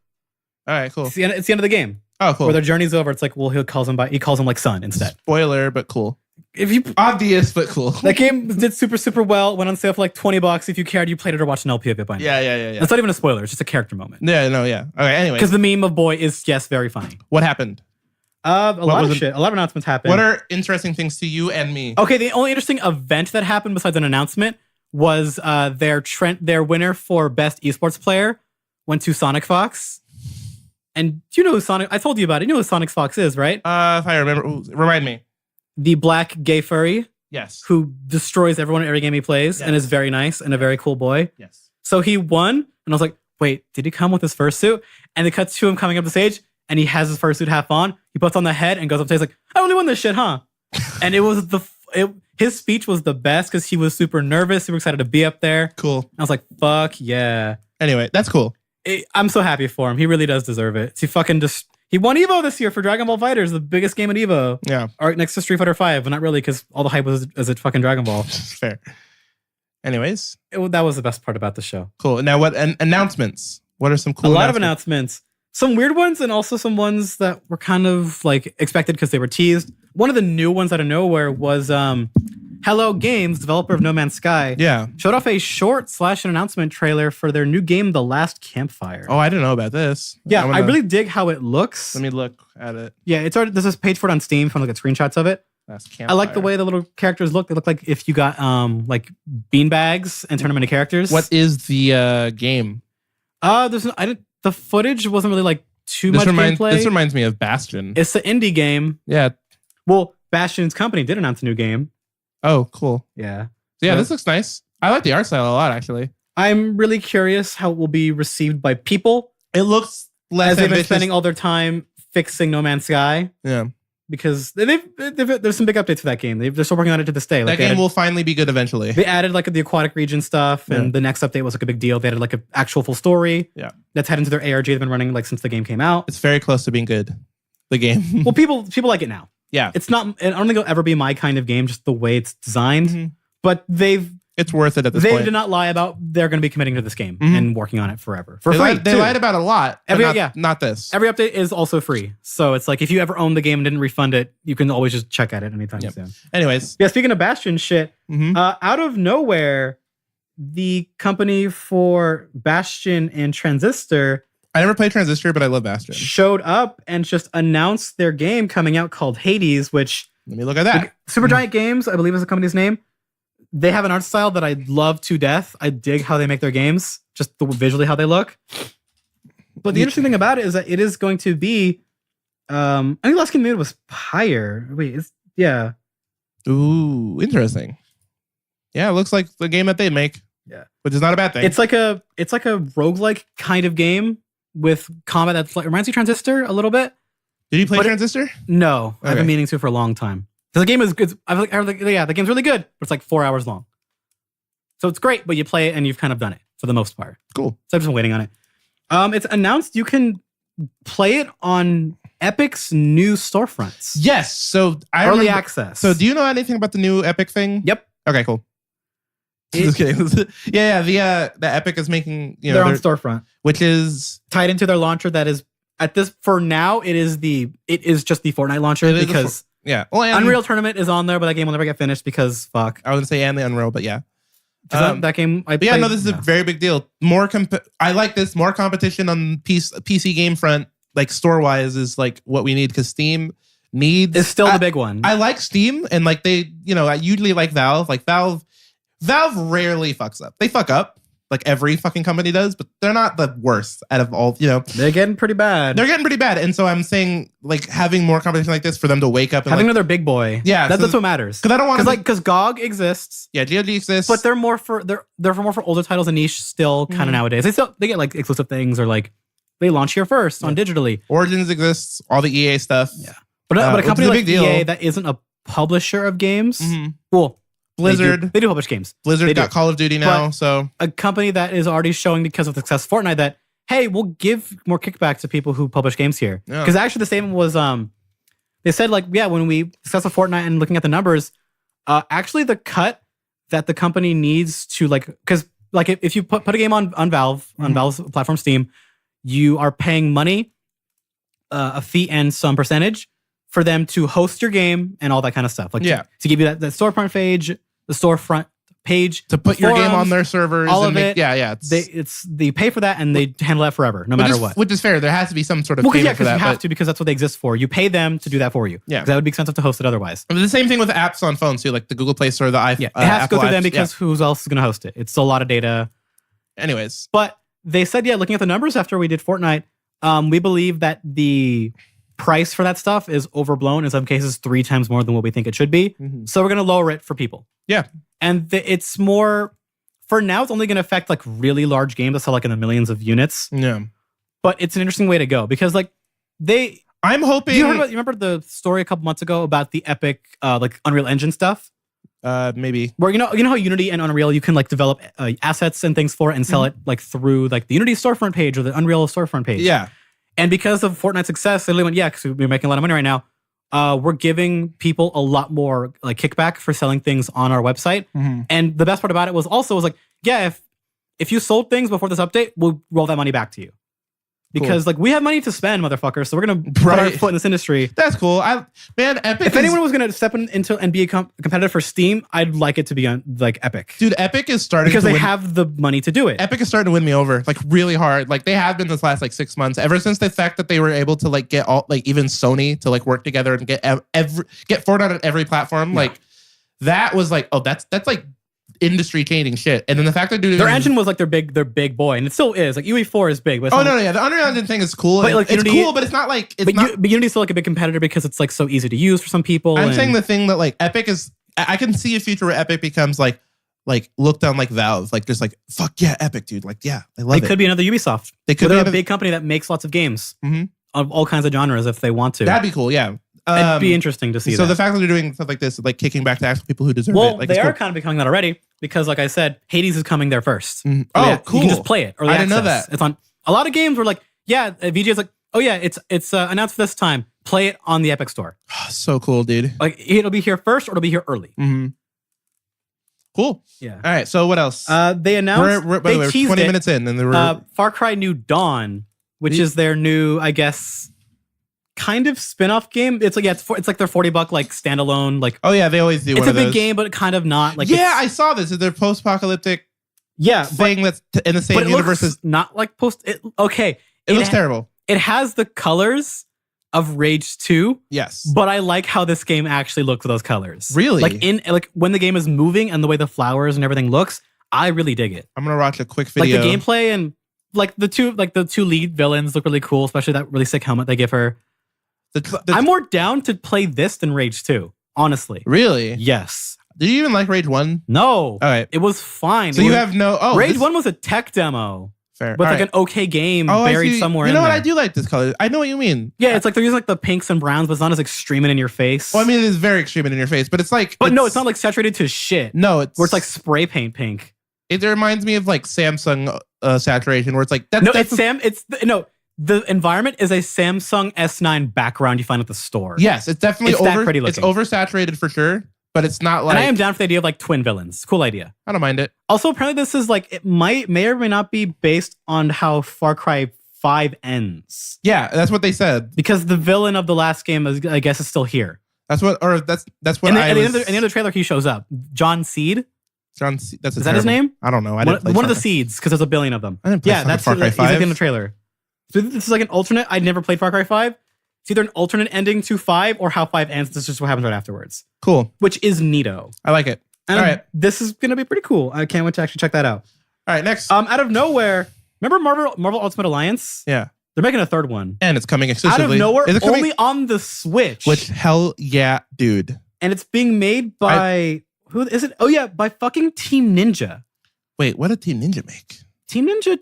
[SPEAKER 3] All right, cool.
[SPEAKER 1] It's the end of the game.
[SPEAKER 3] Oh, cool.
[SPEAKER 1] Where their journey's over. It's like, well, he calls him like son instead.
[SPEAKER 3] Spoiler, but cool.
[SPEAKER 1] If you
[SPEAKER 3] Obvious, but cool.
[SPEAKER 1] that game did super well. Went on sale for like $20. If you cared, you played it or watched an LP of it by now.
[SPEAKER 3] Yeah.
[SPEAKER 1] That's not even a spoiler. It's just a character moment.
[SPEAKER 3] Yeah, no, yeah. Okay, anyway.
[SPEAKER 1] Because the meme of Boy is, yes, very funny.
[SPEAKER 3] What happened?
[SPEAKER 1] A lot
[SPEAKER 3] was
[SPEAKER 1] of
[SPEAKER 3] it?
[SPEAKER 1] shit. A lot of announcements happened.
[SPEAKER 3] What are interesting things to you and me?
[SPEAKER 1] Okay, the only interesting event that happened besides an announcement was their winner for best esports player went to Sonic Fox. And do you know who Sonic? I told you about it. You know who Sonic Fox is, right?
[SPEAKER 3] If I remember, remind me.
[SPEAKER 1] The black gay furry
[SPEAKER 3] Yes.
[SPEAKER 1] who destroys everyone in every game he plays and is very nice and a very cool boy.
[SPEAKER 3] Yes.
[SPEAKER 1] So he won, and I was like, wait, did he come with his fursuit? And it cuts to him coming up the stage, and he has his fursuit half on. He puts on the head and goes up stage like, I really won this shit, huh? And it was his speech was the best because he was super nervous, super excited to be up there.
[SPEAKER 3] Cool.
[SPEAKER 1] I was like, fuck yeah.
[SPEAKER 3] Anyway, that's cool.
[SPEAKER 1] I'm so happy for him. He really does deserve it. He won Evo this year for Dragon Ball FighterZ, the biggest game in Evo.
[SPEAKER 3] Yeah.
[SPEAKER 1] Or next to Street Fighter 5, but not really because all the hype was as a fucking Dragon Ball.
[SPEAKER 3] Fair. Anyways,
[SPEAKER 1] That was the best part about the show.
[SPEAKER 3] cool. Now, what announcements? What are some cool
[SPEAKER 1] A lot of announcements. Some weird ones and also some ones that were kind of like expected because they were teased. One of the new ones out of nowhere was Hello Games, developer of No Man's Sky,
[SPEAKER 3] Yeah.
[SPEAKER 1] showed off a short / an announcement trailer for their new game, The Last Campfire.
[SPEAKER 3] Oh, I didn't know about this.
[SPEAKER 1] Yeah, I really dig how it looks.
[SPEAKER 3] Let me look at it.
[SPEAKER 1] Yeah, it's already, there's this page for it on Steam if you want to look at screenshots of it. I like the way the little characters look. They look like if you got like bean bags and turn them into characters.
[SPEAKER 3] What is the game?
[SPEAKER 1] The footage wasn't really like too much gameplay.
[SPEAKER 3] This reminds me of Bastion.
[SPEAKER 1] It's an indie game.
[SPEAKER 3] Yeah.
[SPEAKER 1] Well, Bastion's company did announce a new game.
[SPEAKER 3] Oh, cool.
[SPEAKER 1] Yeah.
[SPEAKER 3] So yeah,
[SPEAKER 1] So-
[SPEAKER 3] this looks nice. I like the art style a lot, actually.
[SPEAKER 1] I'm really curious how it will be received by people
[SPEAKER 3] It looks less
[SPEAKER 1] as they've been
[SPEAKER 3] ambitious.
[SPEAKER 1] spending all their time fixing No Man's Sky
[SPEAKER 3] Yeah.
[SPEAKER 1] because there's some big updates for that game. They're still working on it to this day.
[SPEAKER 3] That game will finally be good eventually.
[SPEAKER 1] They added like the aquatic region stuff, and the next update was like a big deal. They added like an actual full story.
[SPEAKER 3] Yeah.
[SPEAKER 1] That's heading into their ARG they've been running like since the game came out.
[SPEAKER 3] It's very close to being good. The game.
[SPEAKER 1] Well, people like it now.
[SPEAKER 3] Yeah.
[SPEAKER 1] It's not. I don't think it'll ever be my kind of game, just the way it's designed.
[SPEAKER 3] Mhm.
[SPEAKER 1] But
[SPEAKER 3] It's worth it at this
[SPEAKER 1] they
[SPEAKER 3] point.
[SPEAKER 1] did not lie about they're going to be committing to this game
[SPEAKER 3] Mhm.
[SPEAKER 1] and working on it forever for
[SPEAKER 3] They
[SPEAKER 1] free.
[SPEAKER 3] lied, they
[SPEAKER 1] too.
[SPEAKER 3] lied about a lot. But not this.
[SPEAKER 1] Every update is also free, so it's like if you ever own the game and didn't refund it, you can always just check at it anytime
[SPEAKER 3] Yep.
[SPEAKER 1] soon.
[SPEAKER 3] Anyways.
[SPEAKER 1] Yeah, speaking of Bastion shit,
[SPEAKER 3] Mhm.
[SPEAKER 1] out of nowhere, the company for Bastion and Transistor
[SPEAKER 3] I never played Transistor, but I love Bastion.
[SPEAKER 1] showed up and just announced their game coming out called Hades, which
[SPEAKER 3] Let me look at that.
[SPEAKER 1] Supergiant Games, I believe is the company's name. They have an art style that I love to death. I dig how they make their games, just visually how they look. But the interesting thing about it is that it is going to be, I think the last game they made was Pyre. Wait, yeah.
[SPEAKER 3] Ooh, interesting. Yeah, it looks like the game that they make.
[SPEAKER 1] Yeah.
[SPEAKER 3] Which is not a bad thing.
[SPEAKER 1] It's like a roguelike kind of game with combat that reminds you of Transistor a little bit.
[SPEAKER 3] Did you play
[SPEAKER 1] but
[SPEAKER 3] Transistor?
[SPEAKER 1] No, I've
[SPEAKER 3] Okay.
[SPEAKER 1] been meaning to for a long time. Because the game is good. The game's really good, but it's like 4 hours long. So it's great, but you play it and you've kind of done it for the most part.
[SPEAKER 3] Cool.
[SPEAKER 1] So I've just been waiting on it. It's announced you can play it on Epic's new storefronts.
[SPEAKER 3] Yes. So
[SPEAKER 1] Early
[SPEAKER 3] remember-
[SPEAKER 1] access.
[SPEAKER 3] So do you know anything about the new Epic thing?
[SPEAKER 1] Yep.
[SPEAKER 3] Okay, cool. Just kidding. yeah. The Epic is making
[SPEAKER 1] They're on
[SPEAKER 3] their-
[SPEAKER 1] storefront.
[SPEAKER 3] which is
[SPEAKER 1] Tied into their launcher that is at this for now, it is just the Fortnite launcher
[SPEAKER 3] It is the
[SPEAKER 1] because
[SPEAKER 3] yeah. Well, and
[SPEAKER 1] Unreal Tournament is on there, but that game will never get finished because fuck.
[SPEAKER 3] I wouldn't say and the Unreal, but yeah.
[SPEAKER 1] That game I
[SPEAKER 3] But yeah,
[SPEAKER 1] played,
[SPEAKER 3] no, this is a very big deal. I like this. More competition on PC game front, like store wise, is like what we need because Steam needs.
[SPEAKER 1] It's still the big one.
[SPEAKER 3] I like Steam and like they, I usually like Valve. Like Valve rarely fucks up. They fuck up like every fucking company does, but they're not the worst out of all.
[SPEAKER 1] They're getting pretty bad.
[SPEAKER 3] And so I'm saying like having more competition like this for them to wake up and
[SPEAKER 1] having another big boy.
[SPEAKER 3] Yeah,
[SPEAKER 1] that's what matters.
[SPEAKER 3] Because I don't want to
[SPEAKER 1] because GOG exists.
[SPEAKER 3] Yeah, GOG exists,
[SPEAKER 1] but they're more for older titles and niche still kind of nowadays. They get like exclusive things or like they launch here first on digitally.
[SPEAKER 3] Origins exists, all the EA stuff.
[SPEAKER 1] Yeah, but a company like EA that isn't a publisher of games. Well,
[SPEAKER 3] Blizzard.
[SPEAKER 1] They do publish games.
[SPEAKER 3] Blizzard got Call of Duty now, so
[SPEAKER 1] a company that is already showing because of the success of Fortnite that hey, we'll give more kickback to people who publish games here. Because actually the statement was they said like when we discuss Fortnite and looking at the numbers, actually the cut that the company needs to because if you put a game on Valve on Valve's platform Steam, you are paying money, a fee and some percentage for them to host your game and all that kind of stuff. To give you that storefront page, the storefront page
[SPEAKER 3] to put your game on their servers.
[SPEAKER 1] All of it.
[SPEAKER 3] Yeah.
[SPEAKER 1] They pay for that and they handle that forever, no matter what.
[SPEAKER 3] Which is fair. There has to be some sort of payment for that.
[SPEAKER 1] You have to because that's what they exist for. You pay them to do that for you. Yeah, because that would be expensive to host it otherwise.
[SPEAKER 3] The same thing with apps on phones too, like the Google Play Store, the iPhone.
[SPEAKER 1] Yeah, it has to go through them because who else is going to host it? It's a lot of data.
[SPEAKER 3] Anyways,
[SPEAKER 1] but they said looking at the numbers after we did Fortnite, we believe that the price for that stuff is overblown in some cases 3 times more than what we think it should be. So we're going to lower it for people. Yeah. And it's more, for now, it's only going to affect like really large games that sell like in the millions of units. Yeah. But it's an interesting way to go because I'm hoping. You remember the story a couple months ago about the Epic like Unreal Engine stuff?
[SPEAKER 3] Maybe.
[SPEAKER 1] Where you know how Unity and Unreal you can like develop assets and things for it and sell it like through like the Unity storefront page or the Unreal storefront page. Yeah. And because of Fortnite's success, they went, because we're making a lot of money right now. We're giving people a lot more like kickback for selling things on our website. And the best part about it was like, if you sold things before this update, we'll roll that money back to you. Because like we have money to spend, motherfuckers. So we're gonna put our foot in this industry.
[SPEAKER 3] That's cool. Epic.
[SPEAKER 1] If anyone was gonna step into and be a competitor for Steam, I'd like it to be on like Epic.
[SPEAKER 3] Dude, Epic is starting
[SPEAKER 1] because they have the money to do it.
[SPEAKER 3] Epic is starting to win me over like really hard. Like they have been this last like 6 months. Ever since the fact that they were able to like get all like even Sony to like work together and get Fortnite on every platform. Like that was like that's like industry changing shit. And then the fact that their
[SPEAKER 1] engine was like their big boy, and it still is. Like UE4 is big. But
[SPEAKER 3] the Unreal Engine thing is cool. But like it's cool, but it's not like
[SPEAKER 1] but Unity's still like a big competitor because it's like so easy to use for some people.
[SPEAKER 3] I'm saying the thing that like Epic is, I can see a future where Epic becomes like looked on like Valve, like just like fuck yeah, Epic, dude. Like yeah, I love it.
[SPEAKER 1] They could be another Ubisoft. They're a big company that makes lots of games of all kinds of genres if they want to.
[SPEAKER 3] That'd be cool. Yeah.
[SPEAKER 1] It'd be interesting to see.
[SPEAKER 3] So the fact that they're doing stuff like this, like kicking back to actual people who deserve it, like
[SPEAKER 1] they are kind of becoming that already because, like I said, Hades is coming there first.
[SPEAKER 3] Oh, cool!
[SPEAKER 1] You can just play it.
[SPEAKER 3] I didn't know that.
[SPEAKER 1] It's on a lot of games. Were like, VGA's like, oh yeah, it's announced for this time. Play it on the Epic Store.
[SPEAKER 3] So cool, dude!
[SPEAKER 1] Like it'll be here first or it'll be here early.
[SPEAKER 3] Cool. Yeah. All right. So what else?
[SPEAKER 1] They announced.
[SPEAKER 3] By the way, we're 20 minutes in, and they were
[SPEAKER 1] Far Cry New Dawn, which is their new, I guess, kind of spin-off game. It's like it's like their $40 like standalone like.
[SPEAKER 3] Oh yeah, they always do.
[SPEAKER 1] It's a big game, but kind of not like.
[SPEAKER 3] Yeah, I saw this. It's their post-apocalyptic. Thing that's in the same universe as
[SPEAKER 1] not like post. It
[SPEAKER 3] looks terrible.
[SPEAKER 1] It has the colors of Rage 2.
[SPEAKER 3] Yes,
[SPEAKER 1] but I like how this game actually looks with those colors.
[SPEAKER 3] Really,
[SPEAKER 1] like when the game is moving and the way the flowers and everything looks, I really dig it.
[SPEAKER 3] I'm gonna watch a quick video.
[SPEAKER 1] Like the gameplay and like the two lead villains look really cool, especially that really sick helmet they give her. I'm more down to play this than Rage 2, honestly.
[SPEAKER 3] Really?
[SPEAKER 1] Yes.
[SPEAKER 3] Did you even like Rage 1?
[SPEAKER 1] No.
[SPEAKER 3] All right.
[SPEAKER 1] It was fine.
[SPEAKER 3] So you have no... Oh,
[SPEAKER 1] Rage 1 was a tech demo.
[SPEAKER 3] Fair.
[SPEAKER 1] With like an okay game buried somewhere in there.
[SPEAKER 3] You know what? I do like this color. I know what you mean.
[SPEAKER 1] Yeah, it's like they're using like the pinks and browns, but it's not as extreme and in your face.
[SPEAKER 3] Well, I mean, it is very extreme and in your face, but it's like...
[SPEAKER 1] But no, it's not like saturated to shit.
[SPEAKER 3] No, it's...
[SPEAKER 1] Where it's like spray paint pink.
[SPEAKER 3] It reminds me of like Samsung saturation, where it's like...
[SPEAKER 1] The environment is a Samsung S9 background you find at the store.
[SPEAKER 3] Yes, it's definitely
[SPEAKER 1] that pretty looking.
[SPEAKER 3] It's oversaturated for sure, but it's not like...
[SPEAKER 1] And I am down for the idea of like twin villains. Cool idea.
[SPEAKER 3] I don't mind it.
[SPEAKER 1] Also, apparently this is like, it may or may not be based on how Far Cry 5 ends.
[SPEAKER 3] Yeah, that's what they said.
[SPEAKER 1] Because the villain of the last game, I guess, is still here.
[SPEAKER 3] That's what
[SPEAKER 1] at the end of the trailer, he shows up. John Seed.
[SPEAKER 3] That's
[SPEAKER 1] Is that his name?
[SPEAKER 3] I don't know.
[SPEAKER 1] One of the seeds, because there's a billion of them.
[SPEAKER 3] I didn't play
[SPEAKER 1] that's
[SPEAKER 3] Far Cry 5.
[SPEAKER 1] He's like in the trailer. So this is like an alternate. I'd never played Far Cry 5. It's either an alternate ending to 5 or how 5 ends. This is just what happens right afterwards.
[SPEAKER 3] Cool.
[SPEAKER 1] Which is neato.
[SPEAKER 3] I like it.
[SPEAKER 1] And
[SPEAKER 3] all right.
[SPEAKER 1] This is going to be pretty cool. I can't wait to actually check that out.
[SPEAKER 3] All right, next.
[SPEAKER 1] Out of nowhere, remember Marvel Ultimate Alliance?
[SPEAKER 3] Yeah.
[SPEAKER 1] They're making a third one.
[SPEAKER 3] And it's coming exclusively.
[SPEAKER 1] Out of nowhere,
[SPEAKER 3] Is it coming?
[SPEAKER 1] only on the Switch.
[SPEAKER 3] Which, hell yeah, dude.
[SPEAKER 1] And it's being made by... who is it? Oh, yeah, by fucking Team Ninja.
[SPEAKER 3] Wait, what did Team Ninja make?
[SPEAKER 1] Team Ninja...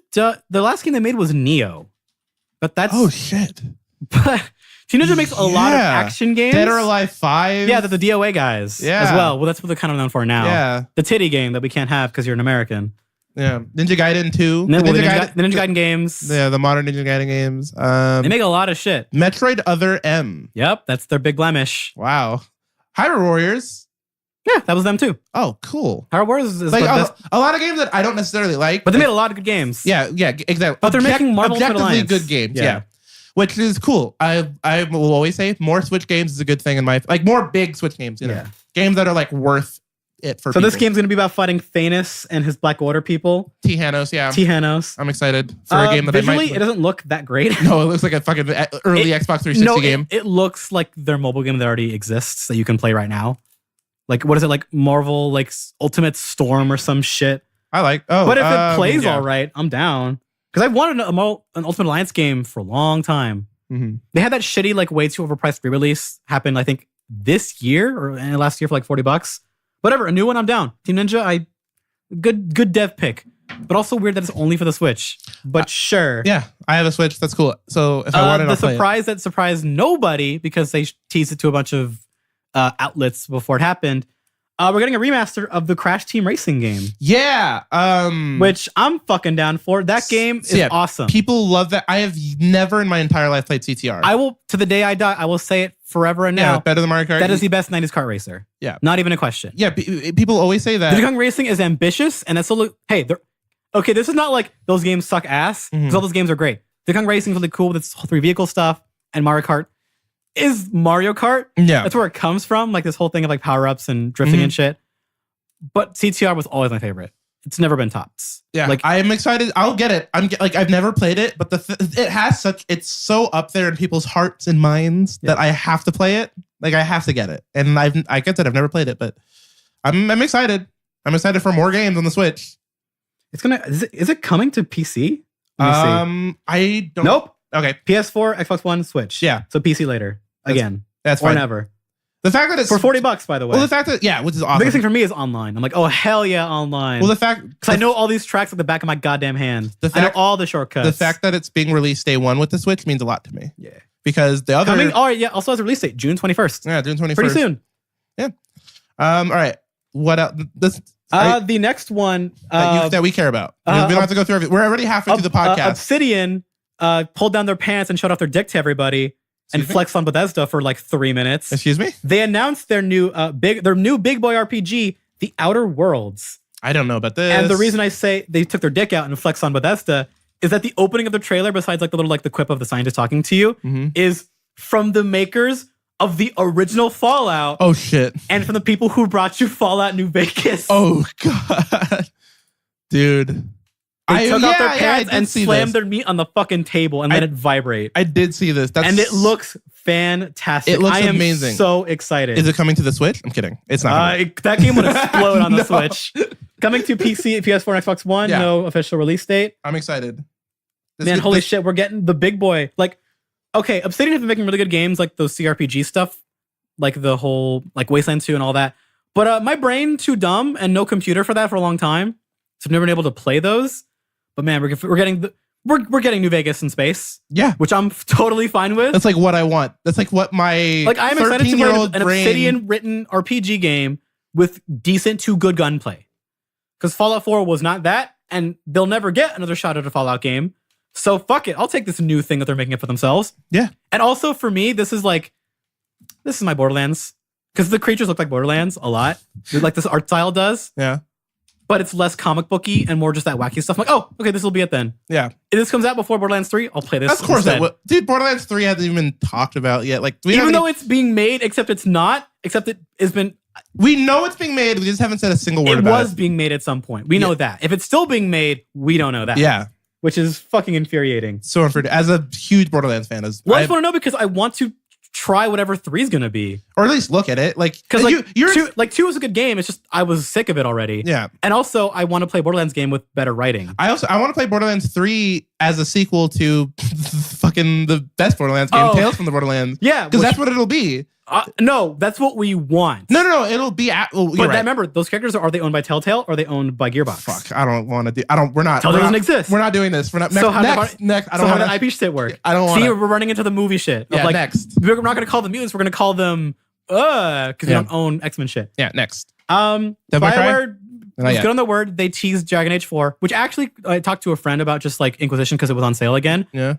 [SPEAKER 1] the last game they made was Neo. But that's...
[SPEAKER 3] Oh, shit.
[SPEAKER 1] But Team Ninja makes a lot of action games.
[SPEAKER 3] Dead or Alive 5.
[SPEAKER 1] Yeah, they're the DOA guys as well. Well, that's what they're kind of known for now.
[SPEAKER 3] Yeah.
[SPEAKER 1] The titty game that we can't have because you're an American.
[SPEAKER 3] Yeah. Ninja Gaiden 2.
[SPEAKER 1] The Ninja Gaiden games.
[SPEAKER 3] Yeah, the modern Ninja Gaiden games.
[SPEAKER 1] They make a lot of shit.
[SPEAKER 3] Metroid Other M.
[SPEAKER 1] Yep, that's their big blemish.
[SPEAKER 3] Wow. Hyrule Warriors.
[SPEAKER 1] Yeah, that was them too.
[SPEAKER 3] Oh, cool.
[SPEAKER 1] Hyrule Warriors is
[SPEAKER 3] like a lot of games that I don't necessarily like.
[SPEAKER 1] But they made a lot of good games.
[SPEAKER 3] Yeah, exactly.
[SPEAKER 1] But they're making Marvel
[SPEAKER 3] objectively good games. Yeah. Which is cool. I will always say more Switch games is a good thing in my more big Switch games. You know, games that are like worth it for. So people.
[SPEAKER 1] This game's gonna be about fighting Thanos and his Black Order people.
[SPEAKER 3] T-Hanos, yeah.
[SPEAKER 1] T-Hanos.
[SPEAKER 3] I'm excited for a game that
[SPEAKER 1] visually,
[SPEAKER 3] I might.
[SPEAKER 1] It doesn't look that great.
[SPEAKER 3] No, it looks like a fucking early Xbox 360 game.
[SPEAKER 1] It looks like their mobile game that already exists that you can play right now. Like what is it like Marvel Ultimate Storm or some shit?
[SPEAKER 3] I like. Oh,
[SPEAKER 1] but if it plays all right, I'm down. Because I've wanted an Ultimate Alliance game for a long time. Mm-hmm. They had that shitty way too overpriced re-release happen. I think this year or last year for $40. Whatever, a new one. I'm down. Team Ninja, good dev pick, but also weird that it's only for the Switch. But sure,
[SPEAKER 3] yeah, I have a Switch. That's cool. So if I wanted,
[SPEAKER 1] the surprise that surprised nobody because they teased it to a bunch of outlets before it happened. We're getting a remaster of the Crash Team Racing game.
[SPEAKER 3] Yeah.
[SPEAKER 1] Which I'm fucking down for. That game is awesome.
[SPEAKER 3] People love that. I have never in my entire life played CTR.
[SPEAKER 1] I will, to the day I die, I will say it forever and now.
[SPEAKER 3] Better than Mario Kart.
[SPEAKER 1] That is the best 90s kart racer.
[SPEAKER 3] Yeah.
[SPEAKER 1] Not even a question.
[SPEAKER 3] Yeah, people always say that.
[SPEAKER 1] Diddy Kong Racing is ambitious, and that's hey, okay, this is not like those games suck ass, because all those games are great. Diddy Kong Racing is really cool with its 3 vehicle stuff, and Mario Kart is Mario Kart.
[SPEAKER 3] Yeah.
[SPEAKER 1] That's where it comes from, this whole thing of power-ups and drifting and shit. But CTR was always my favorite. It's never been topped.
[SPEAKER 3] Yeah, I'm excited. I'll get it. I've never played it, but it's so up there in people's hearts and minds that I have to play it. I have to get it. And I get that I've never played it, but I'm excited. I'm excited for more games on the Switch.
[SPEAKER 1] Is it coming to PC?
[SPEAKER 3] I don't.
[SPEAKER 1] Nope.
[SPEAKER 3] Okay.
[SPEAKER 1] PS4, Xbox One, Switch.
[SPEAKER 3] Yeah.
[SPEAKER 1] So PC later again.
[SPEAKER 3] That's fine.
[SPEAKER 1] Or never.
[SPEAKER 3] The fact that it's
[SPEAKER 1] for $40, by the way.
[SPEAKER 3] Well, the fact that which is awesome.
[SPEAKER 1] The biggest thing for me is online. I'm like, oh hell yeah, online.
[SPEAKER 3] Well, the fact
[SPEAKER 1] because I know all these tracks at the back of my goddamn hand. I know all the shortcuts.
[SPEAKER 3] The fact that it's being released day one with the Switch means a lot to me.
[SPEAKER 1] Yeah.
[SPEAKER 3] Because the other
[SPEAKER 1] also has a release date, June 21st.
[SPEAKER 3] Yeah, June 21st.
[SPEAKER 1] Pretty soon.
[SPEAKER 3] Yeah. All right. What else?
[SPEAKER 1] The next one
[SPEAKER 3] that we care about. We don't have to go through everything. We're already halfway through the podcast.
[SPEAKER 1] Obsidian pulled down their pants and showed off their dick to everybody. And flex on Bethesda for 3 minutes.
[SPEAKER 3] Excuse me?
[SPEAKER 1] They announced their new big boy RPG, The Outer Worlds.
[SPEAKER 3] I don't know about this.
[SPEAKER 1] And the reason I say they took their dick out and flex on Bethesda is that the opening of the trailer, besides the little the quip of the scientist talking to you, is from the makers of the original Fallout.
[SPEAKER 3] Oh shit!
[SPEAKER 1] And from the people who brought you Fallout New Vegas.
[SPEAKER 3] Oh god, dude.
[SPEAKER 1] They took off their pants and slammed their meat on the fucking table and let it vibrate.
[SPEAKER 3] I did see this.
[SPEAKER 1] And it looks fantastic.
[SPEAKER 3] It looks
[SPEAKER 1] amazing. I am so excited.
[SPEAKER 3] Is it coming to the Switch? I'm kidding. It's not.
[SPEAKER 1] That game would explode on the Switch. Coming to PC, PS4, and Xbox One. No official release date.
[SPEAKER 3] I'm excited.
[SPEAKER 1] Holy shit. We're getting the big boy. Okay, Obsidian have been making really good games those CRPG stuff. The whole Wasteland 2 and all that. But my brain too dumb and no computer for that for a long time. So I've never been able to play those. But man, we're getting New Vegas in space.
[SPEAKER 3] Yeah,
[SPEAKER 1] which I'm totally fine with.
[SPEAKER 3] That's what I want. That's what my
[SPEAKER 1] I'm excited to play an Obsidian written RPG game with decent to good gunplay. Because Fallout 4 was not that, and they'll never get another shot at a Fallout game. So fuck it, I'll take this new thing that they're making up for themselves.
[SPEAKER 3] Yeah,
[SPEAKER 1] and also for me, this is my Borderlands because the creatures look like Borderlands a lot. This art style does.
[SPEAKER 3] Yeah.
[SPEAKER 1] But it's less comic booky and more just that wacky stuff. I'm like, oh, okay, this will be it then.
[SPEAKER 3] Yeah.
[SPEAKER 1] If this comes out before Borderlands 3, I'll play this.
[SPEAKER 3] Of course it will. Dude, Borderlands 3 hasn't even been talked about yet.
[SPEAKER 1] Even though it's being made, except it's not, except it has been
[SPEAKER 3] We know it's being made. We just haven't said a single word
[SPEAKER 1] It
[SPEAKER 3] about
[SPEAKER 1] was being made at some point. We know that. If it's still being made, we don't know that.
[SPEAKER 3] Yeah.
[SPEAKER 1] Which is fucking infuriating.
[SPEAKER 3] So unfair. As a huge Borderlands fan,
[SPEAKER 1] I just want to know because I want to try whatever 3 is going to be.
[SPEAKER 3] Or at least look at it. Like,
[SPEAKER 1] because like 2 was a good game. It's just I was sick of it already.
[SPEAKER 3] Yeah.
[SPEAKER 1] And also I want to play Borderlands game with better writing.
[SPEAKER 3] I want to play Borderlands 3 as a sequel to fucking the best Borderlands game, Tales from the Borderlands.
[SPEAKER 1] Yeah.
[SPEAKER 3] Because that's what it'll be.
[SPEAKER 1] No, that's what we want.
[SPEAKER 3] No. It'll be
[SPEAKER 1] remember, those characters are they owned by Telltale or are they owned by Gearbox?
[SPEAKER 3] Fuck, I don't want to do. We're not.
[SPEAKER 1] Telltale doesn't exist.
[SPEAKER 3] We're not doing this. We're not.
[SPEAKER 1] So how
[SPEAKER 3] next. I don't
[SPEAKER 1] how
[SPEAKER 3] want
[SPEAKER 1] that IP shit work.
[SPEAKER 3] I don't want.
[SPEAKER 1] See, we're running into the movie shit.
[SPEAKER 3] Yeah. Next.
[SPEAKER 1] We're not going to call them mutants. We're going to call them because we don't own X-Men shit.
[SPEAKER 3] Yeah. Next.
[SPEAKER 1] BioWare was good on the word. They teased Dragon Age 4, which actually I talked to a friend about just like Inquisition because it was on sale again.
[SPEAKER 3] Yeah.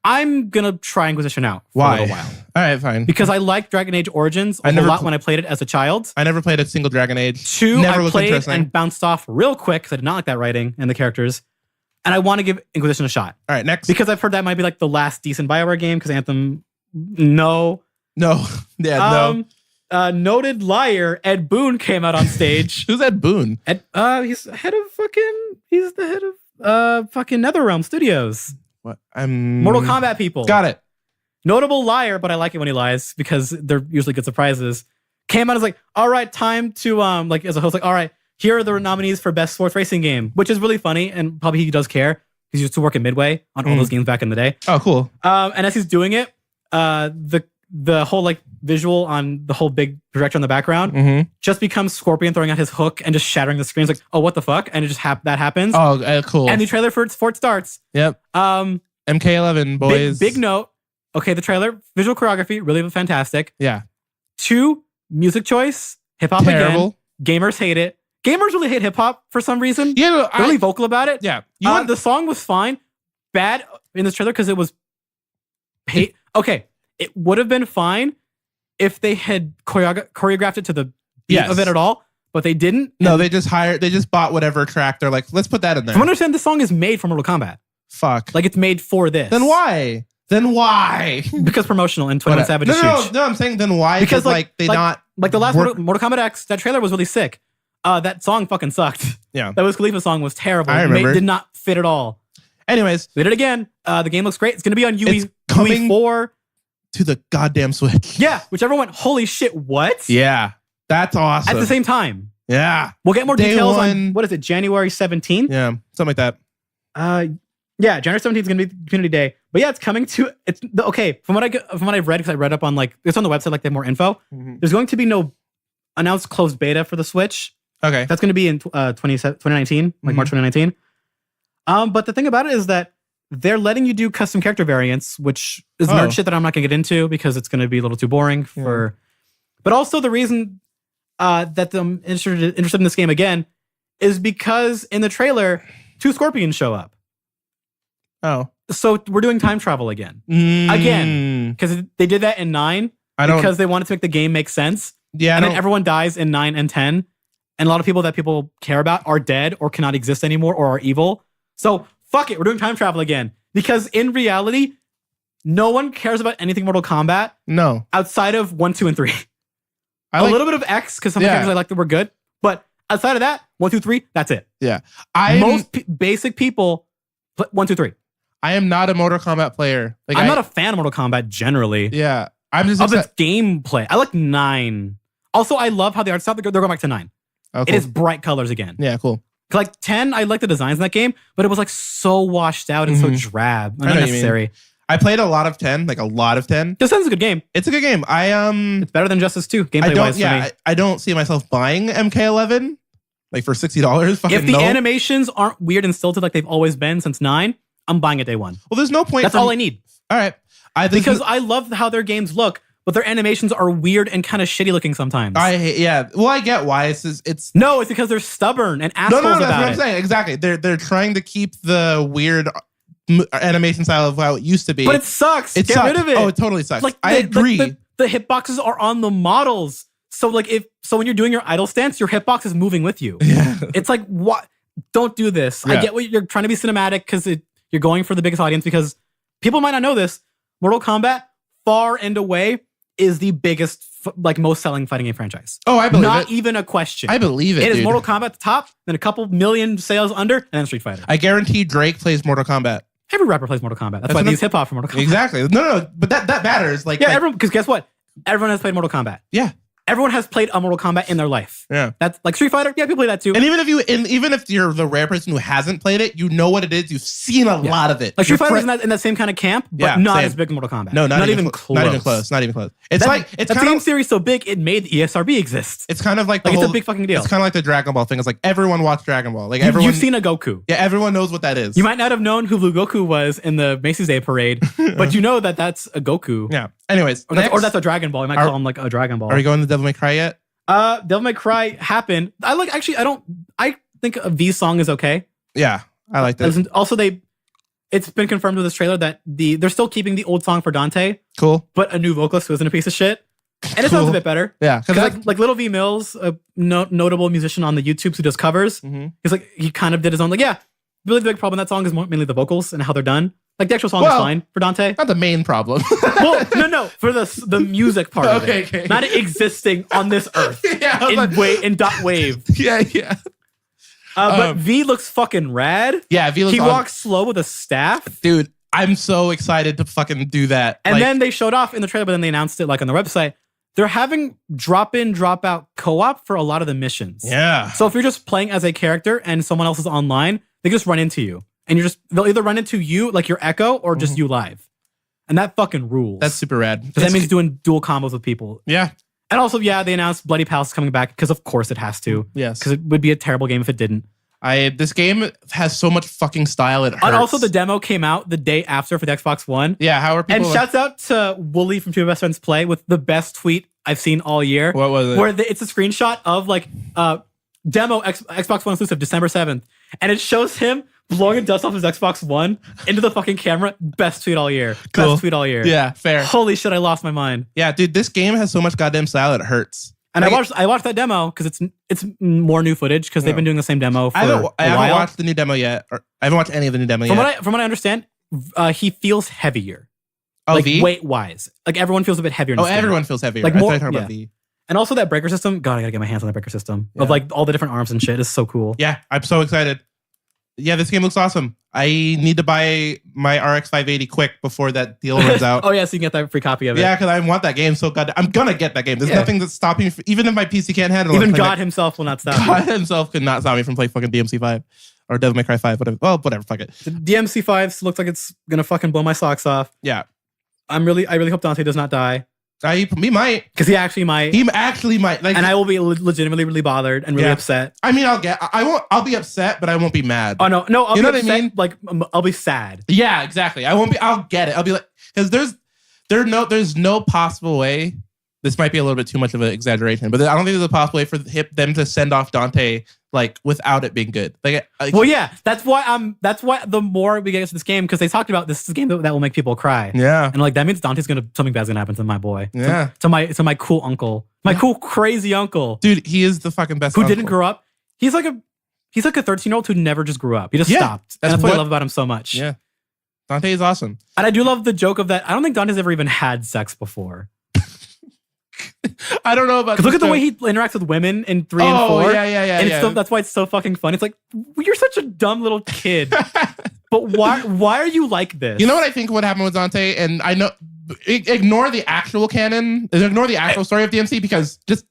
[SPEAKER 1] I'm gonna try Inquisition out for
[SPEAKER 3] Why?
[SPEAKER 1] a little while.
[SPEAKER 3] All right, fine.
[SPEAKER 1] Because I liked Dragon Age Origins a lot when I played it as a child.
[SPEAKER 3] I never played a single Dragon Age.
[SPEAKER 1] 2,
[SPEAKER 3] never
[SPEAKER 1] I played and bounced off real quick because I did not like that writing and the characters. And I want to give Inquisition a shot.
[SPEAKER 3] All right, next.
[SPEAKER 1] Because I've heard that might be like the last decent BioWare game because Anthem, no.
[SPEAKER 3] No.
[SPEAKER 1] Noted liar Ed Boon came out on stage.
[SPEAKER 3] Who's Ed Boon?
[SPEAKER 1] He's the head of fucking NetherRealm Studios.
[SPEAKER 3] What?
[SPEAKER 1] Mortal Kombat people.
[SPEAKER 3] Got it.
[SPEAKER 1] Notable liar, but I like it when he lies because they're usually good surprises. Came out as like, all right, time to like as a host, like, all right, here are the nominees for best sports racing game, which is really funny and probably he does care. He used to work at Midway on all those games back in the day.
[SPEAKER 3] Oh, cool.
[SPEAKER 1] And as he's doing it, the whole like visual on the whole big projector in the background just becomes Scorpion throwing out his hook and just shattering the screen. It's like, oh, what the fuck? And it just that happens.
[SPEAKER 3] Oh, cool.
[SPEAKER 1] And the trailer for it starts.
[SPEAKER 3] Yep. MK11 boys.
[SPEAKER 1] Big note. Okay, the trailer, visual choreography, really fantastic.
[SPEAKER 3] Yeah.
[SPEAKER 1] 2, music choice, hip hop again. Gamers hate it. Gamers really hate hip hop for some reason.
[SPEAKER 3] Yeah, no,
[SPEAKER 1] they're really vocal about it.
[SPEAKER 3] Yeah.
[SPEAKER 1] The song was fine. Bad in this trailer because it was. Okay, it would have been fine if they had choreographed it to the beat of it at all, but they didn't.
[SPEAKER 3] No, they just bought whatever track. They're like, let's put that in there.
[SPEAKER 1] From what I understand, the song is made for Mortal Kombat.
[SPEAKER 3] Fuck.
[SPEAKER 1] Like it's made for this.
[SPEAKER 3] Then why? Because
[SPEAKER 1] promotional and 21 Savage is huge.
[SPEAKER 3] No, I'm saying then why?
[SPEAKER 1] Because
[SPEAKER 3] the last
[SPEAKER 1] Mortal Kombat X, that trailer was really sick. That song fucking sucked.
[SPEAKER 3] Yeah.
[SPEAKER 1] That Wiz Khalifa song was terrible.
[SPEAKER 3] I remember.
[SPEAKER 1] It did not fit at all.
[SPEAKER 3] Anyways.
[SPEAKER 1] We did it again. The game looks great. It's going to be on UE 4.
[SPEAKER 3] To the goddamn Switch.
[SPEAKER 1] Yeah, which everyone went, holy shit, what?
[SPEAKER 3] Yeah. That's awesome.
[SPEAKER 1] At the same time.
[SPEAKER 3] Yeah.
[SPEAKER 1] We'll get more details on, what is it, January 17th?
[SPEAKER 3] Yeah, something like that.
[SPEAKER 1] Yeah, January 17th is going to be Community Day. But yeah, it's coming to, from what I've read, because I read up on like, it's on the website, like they have more info. There's going to be no announced closed beta for the Switch.
[SPEAKER 3] Okay.
[SPEAKER 1] That's going to be in 2019, like March 2019. But the thing about it is that they're letting you do custom character variants, which is nerd shit that I'm not going to get into because it's going to be a little too boring for. But also the reason that I'm interested in this game again is because in the trailer, 2 scorpions show up.
[SPEAKER 3] Oh,
[SPEAKER 1] so we're doing time travel again, because they did that in 9 because they wanted to make the game make sense.
[SPEAKER 3] Yeah,
[SPEAKER 1] and then everyone dies in 9 and 10, and a lot of people that people care about are dead or cannot exist anymore or are evil. So fuck it, we're doing time travel again. Because in reality, no one cares about anything Mortal Kombat.
[SPEAKER 3] No.
[SPEAKER 1] Outside of 1, 2, and 3. A little bit of X, because some of the characters I like that were good. But outside of that, 1, 2, 3, that's it. Yeah. Most basic people, 1, 2, 3.
[SPEAKER 3] I am not a Mortal Kombat player.
[SPEAKER 1] Like I'm not a fan of Mortal Kombat generally.
[SPEAKER 3] Yeah. I'm just
[SPEAKER 1] of its gameplay. I like 9. Also, I love how the art style, they're going back to 9. Oh, cool. It is bright colors again.
[SPEAKER 3] Yeah, cool.
[SPEAKER 1] Like 10, I like the designs in that game, but it was like so washed out and so drab. Unnecessary.
[SPEAKER 3] I played a lot of 10, like a lot of 10.
[SPEAKER 1] Just 10's a good game.
[SPEAKER 3] It's a good game.
[SPEAKER 1] It's better than Justice 2, gameplay-wise for me.
[SPEAKER 3] I don't see myself buying MK11 like for $60.
[SPEAKER 1] If the animations aren't weird and stilted like they've always been since 9, I'm buying it day 1.
[SPEAKER 3] Well, there's no point.
[SPEAKER 1] That's all I need.
[SPEAKER 3] All right.
[SPEAKER 1] Because I love how their games look, but their animations are weird and kind of shitty looking sometimes.
[SPEAKER 3] Well, I get why. It's
[SPEAKER 1] no, it's because they're stubborn and assholes about it.
[SPEAKER 3] That's what I'm saying. Exactly. They're trying to keep the weird animation style of how it used to be.
[SPEAKER 1] But it sucks. Get rid of it.
[SPEAKER 3] Oh, it totally sucks.
[SPEAKER 1] Like
[SPEAKER 3] I agree.
[SPEAKER 1] The hitboxes are on the models. So like when you're doing your idle stance, your hitbox is moving with you. Yeah. It's like, what? Don't do this. Yeah. I get what you're trying to be cinematic because you're going for the biggest audience, because people might not know this. Mortal Kombat, far and away, is the biggest, most selling fighting game franchise.
[SPEAKER 3] Oh, I believe
[SPEAKER 1] Not
[SPEAKER 3] it.
[SPEAKER 1] even a question.
[SPEAKER 3] I believe it.
[SPEAKER 1] It is
[SPEAKER 3] dude.
[SPEAKER 1] Mortal Kombat at the top, then a couple million sales under, and then Street Fighter.
[SPEAKER 3] I guarantee Drake plays Mortal Kombat.
[SPEAKER 1] Every rapper plays Mortal Kombat. That's why they use hip hop for Mortal Kombat.
[SPEAKER 3] Exactly. No. But that matters.
[SPEAKER 1] Everyone, because guess what? Everyone has played Mortal Kombat.
[SPEAKER 3] Yeah.
[SPEAKER 1] Everyone has played a Mortal Kombat in their life.
[SPEAKER 3] Yeah.
[SPEAKER 1] That's like Street Fighter. Yeah, people play that too.
[SPEAKER 3] And even if you're the rare person who hasn't played it, you know what it is. You've seen a lot of it.
[SPEAKER 1] Like Street Fighter is in that same kind of camp, but not as big as Mortal Kombat.
[SPEAKER 3] No, not even
[SPEAKER 1] close.
[SPEAKER 3] Not even close. Not even close. It's
[SPEAKER 1] the game series so big it made the ESRB exist.
[SPEAKER 3] It's kind of like
[SPEAKER 1] it's a big fucking deal.
[SPEAKER 3] It's kind of like the Dragon Ball thing. It's like everyone watched Dragon Ball. Like everyone,
[SPEAKER 1] you've seen a Goku.
[SPEAKER 3] Yeah, everyone knows what that is.
[SPEAKER 1] You might not have known who Blue Goku was in the Macy's Day Parade, but you know that that's a Goku.
[SPEAKER 3] Yeah. Anyways,
[SPEAKER 1] or that's a Dragon Ball. You might call him like a Dragon Ball.
[SPEAKER 3] Are you going to Devil May Cry yet?
[SPEAKER 1] Devil May Cry happened. I think a V song is okay.
[SPEAKER 3] Yeah, I like that.
[SPEAKER 1] Also, it's been confirmed with this trailer that they're still keeping the old song for Dante.
[SPEAKER 3] Cool.
[SPEAKER 1] But a new vocalist who isn't a piece of shit. And it sounds a bit better.
[SPEAKER 3] Yeah.
[SPEAKER 1] Because like Little V Mills, a notable musician on the YouTubes who does covers, he kind of did his own, really the big problem with that song is mainly the vocals and how they're done. Like the actual song is fine for Dante.
[SPEAKER 3] Not the main problem.
[SPEAKER 1] Well, no, for the music part of it. Okay. Not existing on this earth. In dot wave.
[SPEAKER 3] Yeah.
[SPEAKER 1] But V looks fucking rad.
[SPEAKER 3] Yeah, V looks
[SPEAKER 1] He walks slow with a staff.
[SPEAKER 3] Dude, I'm so excited to fucking do that.
[SPEAKER 1] And then they showed off in the trailer, but then they announced it on their website. They're having drop-in, drop-out co-op for a lot of the missions.
[SPEAKER 3] Yeah.
[SPEAKER 1] So if you're just playing as a character and someone else is online, they just run into you. And they'll either run into you, like your Echo, or just you live. And that fucking rules.
[SPEAKER 3] That's super rad.
[SPEAKER 1] Because that means doing dual combos with people.
[SPEAKER 3] Yeah.
[SPEAKER 1] And also, they announced Bloody Palace is coming back, because of course it has to.
[SPEAKER 3] Yes.
[SPEAKER 1] Because it would be a terrible game if it didn't.
[SPEAKER 3] This game has so much fucking style, it hurts.
[SPEAKER 1] And also the demo came out the day after for the Xbox One.
[SPEAKER 3] Yeah, how are people...
[SPEAKER 1] And shouts out to Wooly from Two Best Friends Play with the best tweet I've seen all year.
[SPEAKER 3] What was it?
[SPEAKER 1] Where it's a screenshot of demo Xbox One exclusive December 7th. And it shows him blowing the dust off his Xbox One into the fucking camera. Best tweet all year.
[SPEAKER 3] Cool.
[SPEAKER 1] Best tweet all year.
[SPEAKER 3] Yeah, fair.
[SPEAKER 1] Holy shit, I lost my mind.
[SPEAKER 3] Yeah, dude, this game has so much goddamn style, it hurts.
[SPEAKER 1] And I watched that demo because it's more new footage because they've been doing the same demo for a while. I haven't
[SPEAKER 3] watched the new demo yet. Or I haven't watched any of the new demo yet.
[SPEAKER 1] From what I understand, he feels heavier.
[SPEAKER 3] Oh, V?
[SPEAKER 1] Weight-wise. Like everyone feels a bit heavier.
[SPEAKER 3] Everyone feels heavier.
[SPEAKER 1] Like
[SPEAKER 3] more, about V.
[SPEAKER 1] And also that breaker system. God, I gotta get my hands on that breaker system. Of all the different arms and shit. It's so cool.
[SPEAKER 3] Yeah, I'm so excited. Yeah, this game looks awesome. I need to buy my RX 580 quick before that deal runs out.
[SPEAKER 1] So you can get that free copy of it.
[SPEAKER 3] Yeah, because I want that game so goddamn. I'm gonna get that game. There's nothing that's stopping me. Even if my PC can't handle it.
[SPEAKER 1] Even God himself will not stop
[SPEAKER 3] God himself could not stop me from playing fucking DMC5 or Devil May Cry 5. Whatever. Well, whatever. Fuck it.
[SPEAKER 1] The DMC5 looks like it's gonna fucking blow my socks off.
[SPEAKER 3] Yeah.
[SPEAKER 1] I really hope Dante does not die.
[SPEAKER 3] He might.
[SPEAKER 1] Because he actually might.
[SPEAKER 3] He actually might.
[SPEAKER 1] And I will be legitimately really bothered and really upset.
[SPEAKER 3] I mean, I'll be upset, but I won't be mad.
[SPEAKER 1] Oh, no. I'll
[SPEAKER 3] you
[SPEAKER 1] be
[SPEAKER 3] know
[SPEAKER 1] upset,
[SPEAKER 3] what I mean?
[SPEAKER 1] Like, I'll be sad.
[SPEAKER 3] Yeah, exactly. I'll get it. I'll be like, because there's no possible way. This might be a little bit too much of an exaggeration, but I don't think there's a possible way for them to send off Dante without it being good.
[SPEAKER 1] Well, yeah, that's why the more we get into this game, because they talked about this is a game that will make people cry.
[SPEAKER 3] Yeah,
[SPEAKER 1] and that means something bad's gonna happen to my boy.
[SPEAKER 3] Yeah,
[SPEAKER 1] to my cool uncle, my cool crazy uncle,
[SPEAKER 3] dude. He is the fucking best.
[SPEAKER 1] Who didn't grow up? He's like a 13-year-old who never just grew up. He just stopped. And that's what I love about him so much.
[SPEAKER 3] Yeah, Dante is awesome,
[SPEAKER 1] and I do love the joke of that. I don't think Dante's ever even had sex before.
[SPEAKER 3] I don't know about.
[SPEAKER 1] Because look at the way he interacts with women in 3 and 4.
[SPEAKER 3] Yeah.
[SPEAKER 1] And that's why it's so fucking fun. It's like, you're such a dumb little kid. But why are you like this?
[SPEAKER 3] You know what I think would happen with Dante? And I know, ignore the actual canon, ignore the actual story of DMC, because just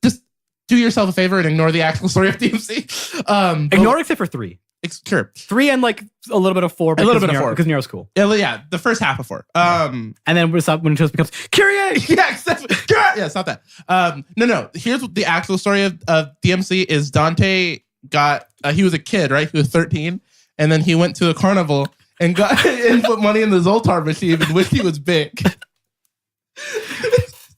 [SPEAKER 3] do yourself a favor and ignore the actual story of DMC.
[SPEAKER 1] Ignore except for 3.
[SPEAKER 3] Sure.
[SPEAKER 1] 3 and a little bit of 4.
[SPEAKER 3] A little bit of 4
[SPEAKER 1] because Nero's cool.
[SPEAKER 3] Yeah, the first half of 4.
[SPEAKER 1] And then when it just becomes Kyrie.
[SPEAKER 3] Yeah, stop that. No. Here's what the actual story of DMC is. Dante he was a kid, right? He was 13, and then he went to a carnival and put money in the Zoltar machine and wished he was big.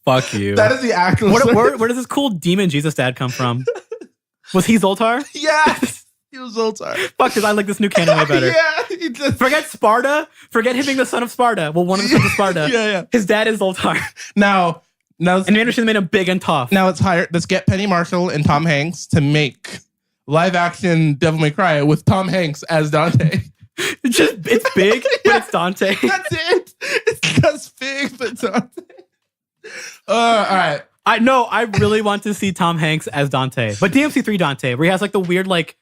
[SPEAKER 1] Fuck you.
[SPEAKER 3] That is the actual story.
[SPEAKER 1] Where does this cool demon Jesus dad come from? Was he Zoltar?
[SPEAKER 3] Yeah. He was Zoltar.
[SPEAKER 1] Fuck, because I like this new canon way better.
[SPEAKER 3] Yeah.
[SPEAKER 1] Forget Sparta. Forget him being the son of Sparta. Well, one of the sons of Sparta.
[SPEAKER 3] Yeah.
[SPEAKER 1] His dad is Zoltar.
[SPEAKER 3] Now,
[SPEAKER 1] and the Anderson made him big and tough.
[SPEAKER 3] Now let's get Penny Marshall and Tom Hanks to make live action Devil May Cry with Tom Hanks as Dante.
[SPEAKER 1] It's big, but it's Dante.
[SPEAKER 3] That's it. It's just big, but Dante. All right.
[SPEAKER 1] I know. I really want to see Tom Hanks as Dante, but DMC3 Dante, where he has like the weird like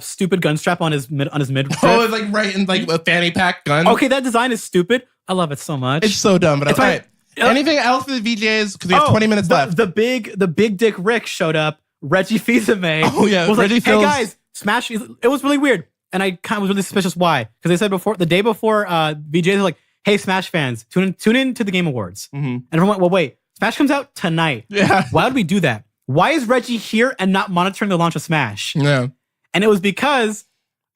[SPEAKER 1] stupid gun strap on his mid.
[SPEAKER 3] Oh, it's like right in like a fanny pack gun.
[SPEAKER 1] Okay, that design is stupid. I love it so much.
[SPEAKER 3] It's so dumb. But all right. Anything else for the VGAs? Because we have 20 minutes left.
[SPEAKER 1] The big dick Rick showed up. Reggie Fils-Aimé.
[SPEAKER 3] Oh yeah,
[SPEAKER 1] was
[SPEAKER 3] Reggie
[SPEAKER 1] like, hey guys, Smash. It was really weird, and I kind of was really suspicious. Why? Because they said the day before VGAs, they're like, hey Smash fans, tune in to the Game Awards. Mm-hmm. And everyone went, well, wait, Smash comes out tonight.
[SPEAKER 3] Yeah.
[SPEAKER 1] Why would we do that? Why is Reggie here and not monitoring the launch of Smash?
[SPEAKER 3] Yeah.
[SPEAKER 1] And it was because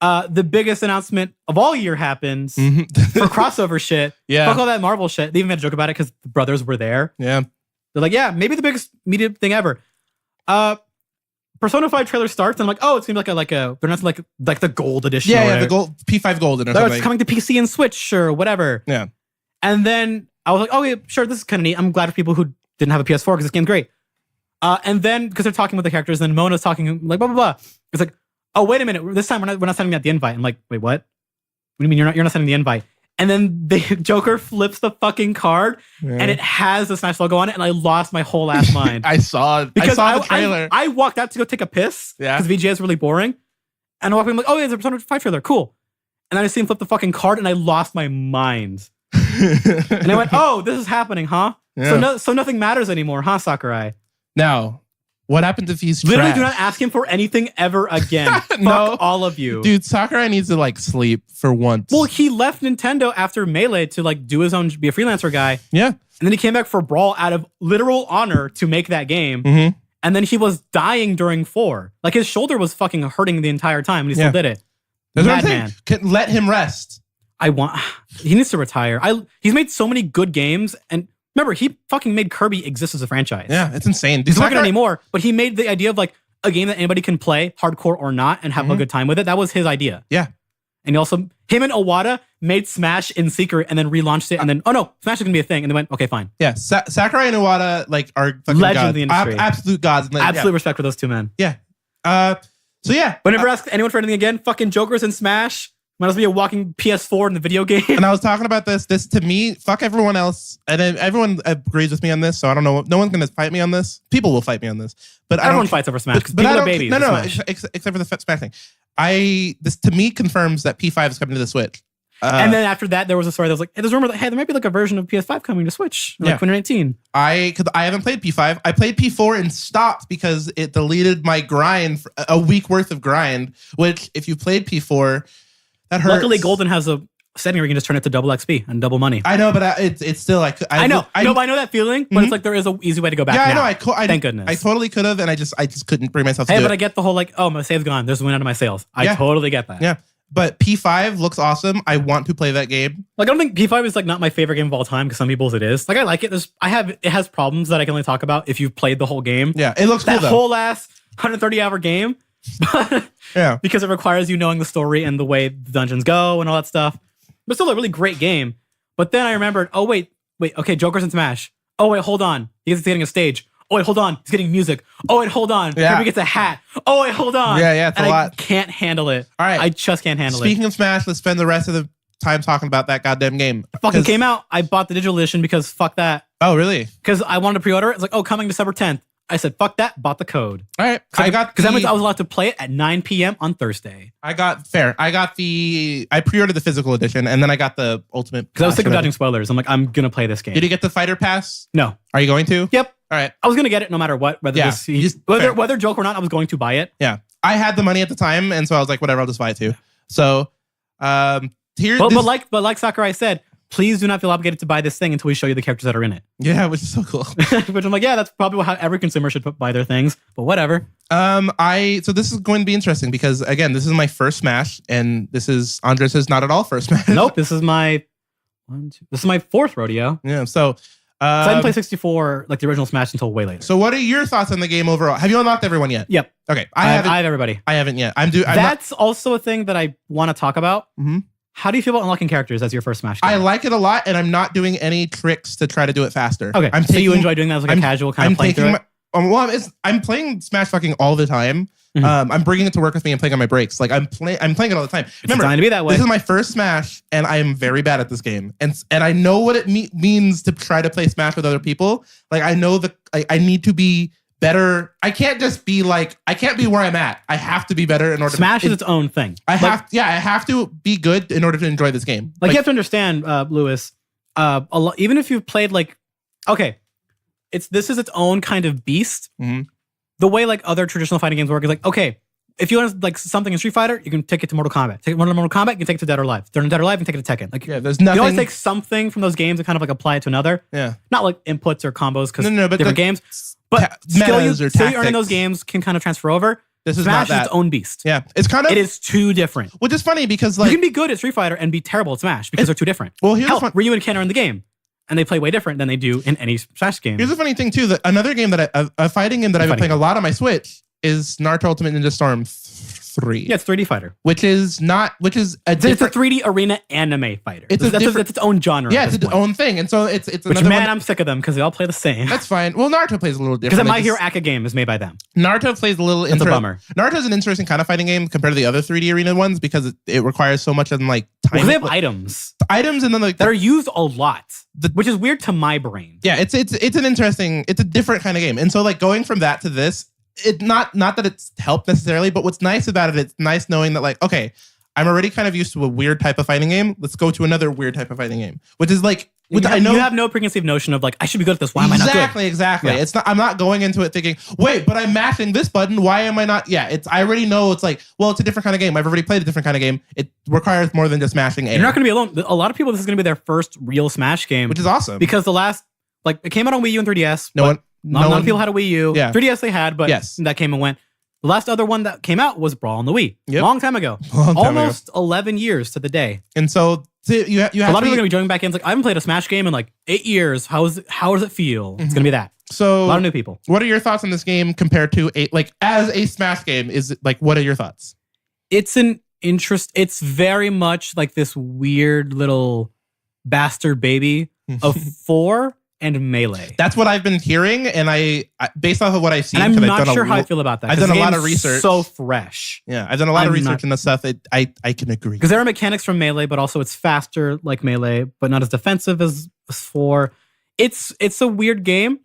[SPEAKER 1] the biggest announcement of all year happens for crossover shit.
[SPEAKER 3] Yeah.
[SPEAKER 1] Fuck all that Marvel shit. They even made a joke about it because the brothers were there.
[SPEAKER 3] Yeah.
[SPEAKER 1] They're like, yeah, maybe the biggest media thing ever. Persona 5 trailer starts, and I'm like, oh, it's gonna be like a they're not like the gold edition.
[SPEAKER 3] Yeah, the gold P5 Golden or something.
[SPEAKER 1] It's coming to PC and Switch or whatever.
[SPEAKER 3] Yeah.
[SPEAKER 1] And then I was like, oh yeah, sure, this is kind of neat. I'm glad for people who didn't have a PS4 because this game's great. And then because they're talking with the characters, and then Mona's talking like blah blah blah. It's like, oh wait a minute, this time we're not sending out the invite. I'm like, wait, what? What do you mean you're not sending the invite? And then the Joker flips the fucking card, and it has the Smash logo on it, and I lost my whole ass mind.
[SPEAKER 3] I saw the trailer.
[SPEAKER 1] I walked out to go take a piss because VGA is really boring, and I walked in, I'm like, oh yeah, there's a Persona 5 trailer, cool. And then I see him flip the fucking card, and I lost my mind. And I went, oh, this is happening, huh? Yeah. So nothing matters anymore, huh, Sakurai?
[SPEAKER 3] Now, what happens if he's
[SPEAKER 1] literally
[SPEAKER 3] trash?
[SPEAKER 1] Do not ask him for anything ever again.
[SPEAKER 3] No.
[SPEAKER 1] Fuck all of you.
[SPEAKER 3] Dude, Sakurai needs to like sleep for once.
[SPEAKER 1] Well, he left Nintendo after Melee to like do his own, be a freelancer guy.
[SPEAKER 3] Yeah.
[SPEAKER 1] And then he came back for Brawl out of literal honor to make that game.
[SPEAKER 3] Mm-hmm.
[SPEAKER 1] And then he was dying during 4. Like his shoulder was fucking hurting the entire time, and he still did it.
[SPEAKER 3] That's what I'm saying. Let him rest.
[SPEAKER 1] He needs to retire. He's made so many good games, and remember, he fucking made Kirby exist as a franchise.
[SPEAKER 3] Yeah, it's insane.
[SPEAKER 1] He's not working anymore, but he made the idea of like a game that anybody can play, hardcore or not, and have a good time with it. That was his idea.
[SPEAKER 3] Yeah.
[SPEAKER 1] And he also, him and Iwata made Smash in secret and then relaunched it, and then, oh no, Smash is going to be a thing. And they went, okay, fine.
[SPEAKER 3] Yeah, Sakurai and Iwata like are fucking
[SPEAKER 1] legends
[SPEAKER 3] gods.
[SPEAKER 1] of the industry.
[SPEAKER 3] Absolute gods.
[SPEAKER 1] Absolute respect for those two men.
[SPEAKER 3] Yeah. So yeah.
[SPEAKER 1] Whenever ask anyone for anything again, fucking Jokers in Smash. Might as well be a walking PS4 in the video game.
[SPEAKER 3] And I was talking about this to me, fuck everyone else. And then everyone agrees with me on this, so I don't know. No one's going to fight me on this. People will fight me on this. But
[SPEAKER 1] everyone fights over Smash.
[SPEAKER 3] But I don't,
[SPEAKER 1] babies.
[SPEAKER 3] No, except for the Smash thing. This to me confirms that P5 is coming to the Switch.
[SPEAKER 1] And then after that, there was a story that was like, hey, there's a rumor that, hey, there might be like a version of PS5 coming to Switch, like 2019.
[SPEAKER 3] I haven't played P5. I played P4 and stopped because it deleted my grind, a week worth of grind, which if you played P4, that hurts.
[SPEAKER 1] Luckily, Golden has a setting where you can just turn it to double XP and double money.
[SPEAKER 3] I know, but it's still like
[SPEAKER 1] I know that feeling, but it's like there is an easy way to go back.
[SPEAKER 3] Yeah,
[SPEAKER 1] now.
[SPEAKER 3] I know.
[SPEAKER 1] Thank goodness.
[SPEAKER 3] I totally could have, and I just couldn't bring myself to do it.
[SPEAKER 1] But I get the whole like, oh, my save's gone. There's a win out of my sales. I totally get that.
[SPEAKER 3] Yeah, but P5 looks awesome. I want to play that game.
[SPEAKER 1] Like I don't think P5 is like not my favorite game of all time because some people's it is. Like I like it. It has problems that I can only talk about if you've played the whole game.
[SPEAKER 3] Yeah, it looks cool though.
[SPEAKER 1] That whole ass 130-hour game.
[SPEAKER 3] Yeah,
[SPEAKER 1] because it requires you knowing the story and the way the dungeons go and all that stuff. But still a really great game. But then I remembered, oh wait, okay, Joker's in Smash. Oh wait, hold on, he's getting a stage. Oh wait, hold on, he's getting music. Oh wait, hold on, Kirby gets a hat. Oh wait, hold on.
[SPEAKER 3] Yeah, it's a lot.
[SPEAKER 1] I can't handle it.
[SPEAKER 3] All right,
[SPEAKER 1] I just can't handle it.
[SPEAKER 3] Speaking of Smash, let's spend the rest of the time talking about that goddamn game.
[SPEAKER 1] It fucking came out. I bought the digital edition because fuck that.
[SPEAKER 3] Oh really?
[SPEAKER 1] Because I wanted to pre-order it. It's like, oh, coming December 10th. I said, fuck that, bought the code.
[SPEAKER 3] All right.
[SPEAKER 1] Because that means I was allowed to play it at 9 p.m. on Thursday.
[SPEAKER 3] I pre-ordered the physical edition, and then I got the ultimate.
[SPEAKER 1] Because I was sick of dodging spoilers. I'm like, I'm going to play this game.
[SPEAKER 3] Did you get the fighter pass?
[SPEAKER 1] No.
[SPEAKER 3] Are you going to?
[SPEAKER 1] Yep.
[SPEAKER 3] All right.
[SPEAKER 1] I was going to get it no matter what. Whether joke or not, I was going to buy it.
[SPEAKER 3] Yeah. I had the money at the time, and so I was like, whatever, I'll just buy it too. So, here.
[SPEAKER 1] But like Sakurai said, please do not feel obligated to buy this thing until we show you the characters that are in it.
[SPEAKER 3] Yeah, which is so cool.
[SPEAKER 1] Which I'm like, yeah, that's probably how every consumer should buy their things, but whatever.
[SPEAKER 3] So this is going to be interesting because again, this is my first Smash, and this is Andres' not at all first Smash.
[SPEAKER 1] Nope, this is my fourth rodeo.
[SPEAKER 3] Yeah, so
[SPEAKER 1] I didn't play 64 like the original Smash until way later.
[SPEAKER 3] So what are your thoughts on the game overall? Have you unlocked everyone yet?
[SPEAKER 1] Yep.
[SPEAKER 3] Okay,
[SPEAKER 1] I have everybody.
[SPEAKER 3] I haven't yet.
[SPEAKER 1] That's also a thing that I want to talk about.
[SPEAKER 3] Mm-hmm.
[SPEAKER 1] How do you feel about unlocking characters as your first Smash game?
[SPEAKER 3] I like it a lot, and I'm not doing any tricks to try to do it faster.
[SPEAKER 1] Okay, so you enjoy doing that as like a casual kind of playing through it?
[SPEAKER 3] I'm playing Smash fucking all the time. I'm bringing it to work with me and playing on my breaks. Like I'm playing it all the time. Remember,
[SPEAKER 1] designed to be that way.
[SPEAKER 3] This is my first Smash, and I am very bad at this game. And I know what it means to try to play Smash with other people. Like I know I need to be better. I can't just be like, I can't be where I'm at. I have to be better in order.
[SPEAKER 1] Smash is its own thing.
[SPEAKER 3] I have to be good in order to enjoy this game.
[SPEAKER 1] Like you have to understand, Lewis. Even if you've played this is its own kind of beast.
[SPEAKER 3] Mm-hmm.
[SPEAKER 1] The way like other traditional fighting games work is like, okay, if you want like something in Street Fighter, you can take it to Mortal Kombat. Take it to Mortal Kombat, you can take it to Dead or Alive. Dead or Alive, you can take it to Tekken. Like,
[SPEAKER 3] there's nothing.
[SPEAKER 1] You always take something from those games and kind of like apply it to another.
[SPEAKER 3] Yeah.
[SPEAKER 1] Not like inputs or combos because
[SPEAKER 3] but
[SPEAKER 1] different games. But skill you earn in those games can kind of transfer over.
[SPEAKER 3] This is
[SPEAKER 1] Smash
[SPEAKER 3] not that.
[SPEAKER 1] is its own beast.
[SPEAKER 3] Yeah, it's kind of.
[SPEAKER 1] It is too different.
[SPEAKER 3] Which is funny because like
[SPEAKER 1] you can be good at Street Fighter and be terrible at Smash because they're too different.
[SPEAKER 3] Well, here's
[SPEAKER 1] Ryu and Ken are in the game. And they play way different than they do in any Smash game.
[SPEAKER 3] Here's the funny thing too: that another game that a fighting game that I've been playing a lot on my Switch is Naruto Ultimate Ninja Storm 3.
[SPEAKER 1] Yeah, it's 3D fighter.
[SPEAKER 3] Which is a
[SPEAKER 1] It's a 3D arena anime fighter. That's its own genre.
[SPEAKER 3] Yeah, it's its own thing, and so it's another one.
[SPEAKER 1] I'm sick of them because they all play the same.
[SPEAKER 3] That's fine. Well, Naruto plays a little different.
[SPEAKER 1] Because My Hero Acca game is made by them.
[SPEAKER 3] Naruto plays a little.
[SPEAKER 1] That's a bummer.
[SPEAKER 3] Naruto's an interesting kind of fighting game compared to the other 3D arena ones because it requires so much of like time.
[SPEAKER 1] Well, they have items,
[SPEAKER 3] and then like
[SPEAKER 1] that are used a lot, which is weird to my brain.
[SPEAKER 3] Yeah, it's a different kind of game, and so like going from that to this. It not that it's helped necessarily, but what's nice about it, it's nice knowing that like, okay, I'm already kind of used to a weird type of fighting game. Let's go to another weird type of fighting game, which is like, I know
[SPEAKER 1] you have no preconceived notion of like, I should be good at this. Why am I not good?
[SPEAKER 3] Exactly.
[SPEAKER 1] Yeah.
[SPEAKER 3] It's not. I'm not going into it thinking, wait, but I'm mashing this button. Why am I not? Yeah, I already know. It's like, well, it's a different kind of game. I've already played a different kind of game. It requires more than just mashing A.
[SPEAKER 1] You're not going to be alone. A lot of people, this is going to be their first real Smash game,
[SPEAKER 3] which is awesome
[SPEAKER 1] because it came out on Wii U and 3DS.
[SPEAKER 3] No one.
[SPEAKER 1] Not a lot of people had a Wii U.
[SPEAKER 3] Yeah.
[SPEAKER 1] 3DS they had, but that came and went. The last other one that came out was Brawl on the Wii.
[SPEAKER 3] Yep.
[SPEAKER 1] Long time ago. Almost 11 years to the day.
[SPEAKER 3] And so you have
[SPEAKER 1] a lot of people are going to be joining back in. It's like, I haven't played a Smash game in like 8 years. How does it feel? It's going to be that.
[SPEAKER 3] So
[SPEAKER 1] a lot of new people.
[SPEAKER 3] What are your thoughts on this game compared to as a Smash game? Is it like, what are your thoughts?
[SPEAKER 1] It's it's very much like this weird little bastard baby of 4 and Melee.
[SPEAKER 3] That's what I've been hearing, and I based off of what I've seen.
[SPEAKER 1] And I'm not sure how I feel about that.
[SPEAKER 3] I've done a lot of research.
[SPEAKER 1] So fresh.
[SPEAKER 3] Yeah, I've done a lot of research on the stuff. I can agree
[SPEAKER 1] because there are mechanics from Melee, but also it's faster like Melee, but not as defensive as 4. It's a weird game,